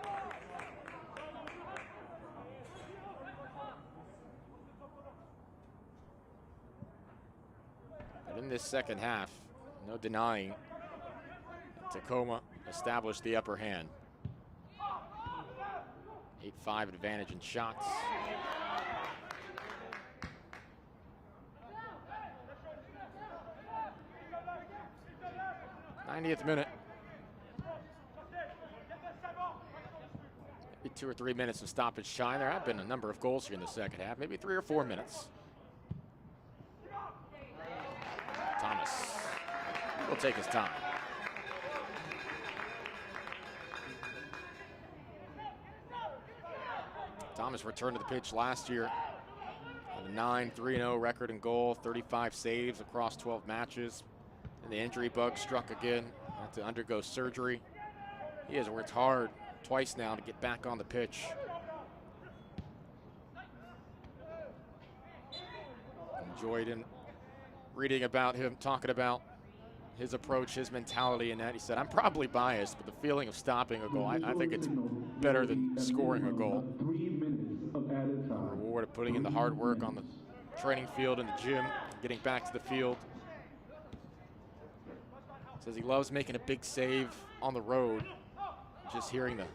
this second half. No denying Tacoma established the upper hand. 8-5 advantage in shots. 90th minute. Maybe 2 or 3 minutes of stoppage time. There have been a number of goals here in the second half, maybe 3 or 4 minutes. Thomas will take his time. Thomas returned to the pitch last year. A 9-3-0 record in goal, 35 saves across 12 matches. And the injury bug struck again. Had to undergo surgery. He has worked hard twice now to get back on the pitch. Enjoyed him reading about him, talking about his approach, his mentality in that. He said, I'm probably biased, but the feeling of stopping a goal, I think it's better than scoring a goal. 3 minutes of added The time. reward of putting in the hard work on the training field and the gym, getting back to the field. Says he loves making a big save on the road. Just hearing the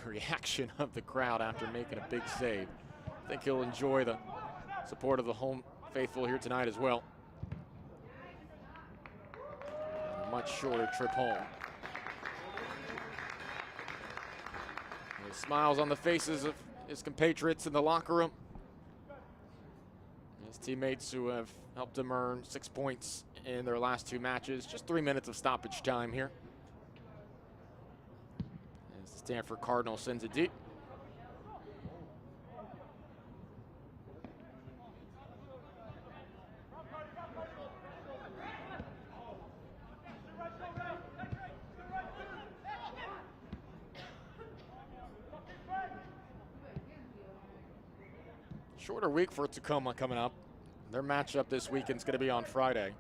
reaction of the crowd after making a big save. I think he'll enjoy the support of the home faithful here tonight as well. A much shorter trip home. There's smiles on the faces of his compatriots in the locker room. His teammates who have helped him earn 6 points in their last 2 matches. Just 3 minutes of stoppage time here. As the Stanford Cardinal sends it deep. Shorter week for Tacoma coming up. Their matchup this weekend is going to be on Friday.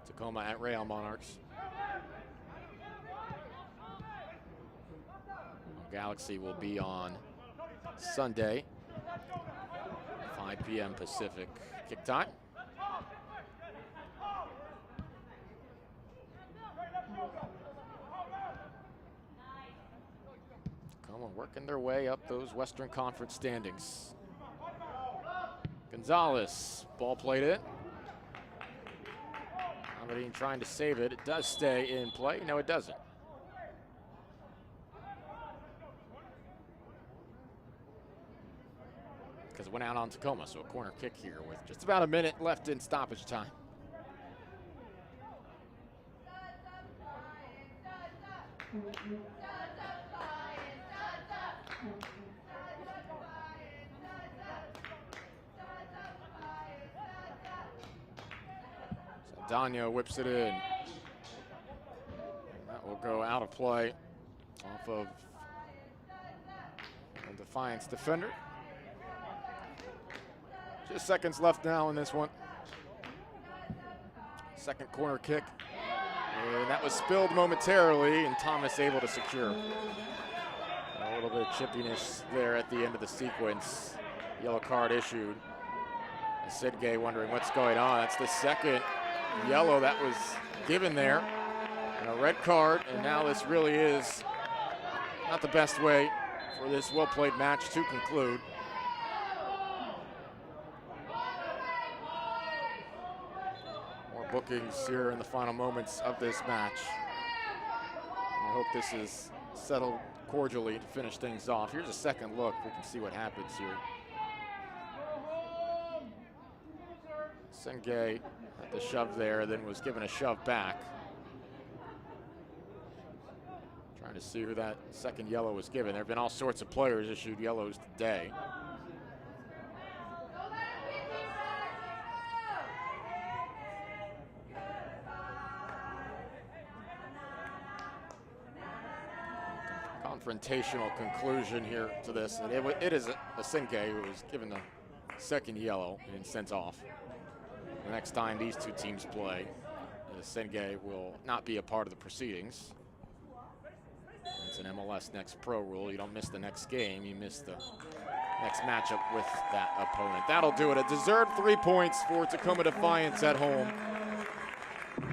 Tacoma at Real Monarchs. Galaxy will be on Sunday, 5 p.m. Pacific kick time. Tacoma working their way up those Western Conference standings. Gonzalez, ball played in. Aberdeen trying to save it. It does stay in play. No, it doesn't. Because it went out on Tacoma, so a corner kick here with just about a minute left in stoppage time. Danya whips it in. That will go out of play off of a Defiance defender. Just seconds left now in this one. Second corner kick. And that was spilled momentarily, and Thomas able to secure. A little bit of chippiness there at the end of the sequence. Yellow card issued. Sidgay wondering what's going on. That's the second yellow that was given there, and a red card, and now this really is not the best way for this well-played match to conclude. More bookings here in the final moments of this match. And I hope this is settled cordially to finish things off. Here's a second look. We can see what happens here. Sengay had the shove there, then was given a shove back. Trying to see who that second yellow was given. There have been all sorts of players issued yellows today. Confrontational conclusion here to this. And it is a Sengay who was given the second yellow and sent off. The next time these two teams play, Sengay will not be a part of the proceedings. It's an MLS Next Pro rule. You don't miss the next game, you miss the next matchup with that opponent. That'll do it. A deserved 3 points for Tacoma Defiance at home.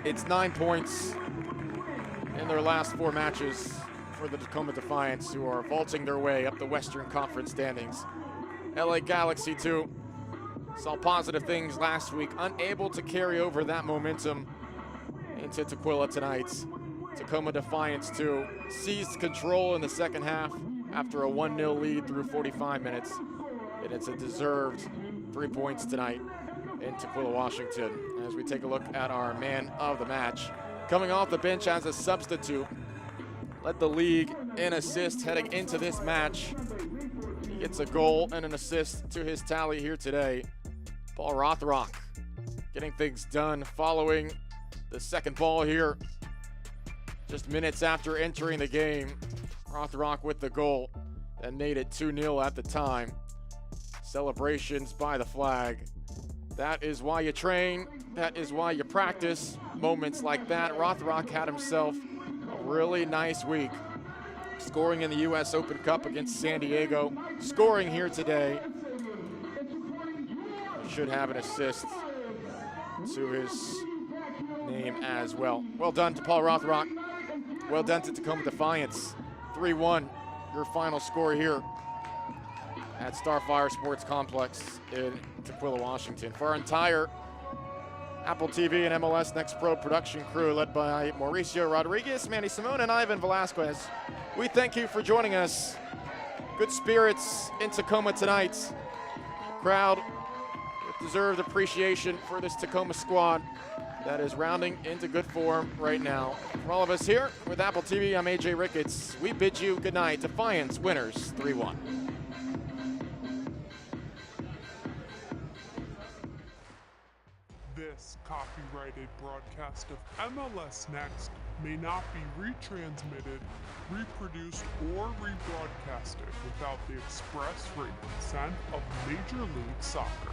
It's 9 points in their last 4 matches for the Tacoma Defiance, who are vaulting their way up the Western Conference standings. LA Galaxy, too, saw positive things last week, unable to carry over that momentum into Tequila tonight. Tacoma Defiance, too, seized control in the second half after a 1-0 lead through 45 minutes. And it's a deserved 3 points tonight in Tequila, Washington. As we take a look at our man of the match. Coming off the bench as a substitute, led the league in assists heading into this match. He gets a goal and an assist to his tally here today. Paul Rothrock getting things done following the second ball here. Just minutes after entering the game, Rothrock with the goal that made it 2-0 at the time. Celebrations by the flag. That is why you train. That is why you practice. Moments like that. Rothrock had himself a really nice week. Scoring in the U.S. Open Cup against San Diego. Scoring here today. He should have an assist to his name as well. Well done to Paul Rothrock. Well done to Tacoma Defiance. 3-1, your final score here at Starfire Sports Complex in Tequila, Washington. For our entire Apple TV and MLS Next Pro production crew, led by Mauricio Rodriguez, Manny Simone, and Ivan Velasquez, we thank you for joining us. Good spirits in Tacoma tonight. Crowd with deserved appreciation for this Tacoma squad that is rounding into good form right now. For all of us here with Apple TV, I'm AJ Ricketts. We bid you good night. Defiance winners 3-1. This copyrighted broadcast of MLS Next may not be retransmitted, reproduced, or rebroadcasted without the express written consent of Major League Soccer.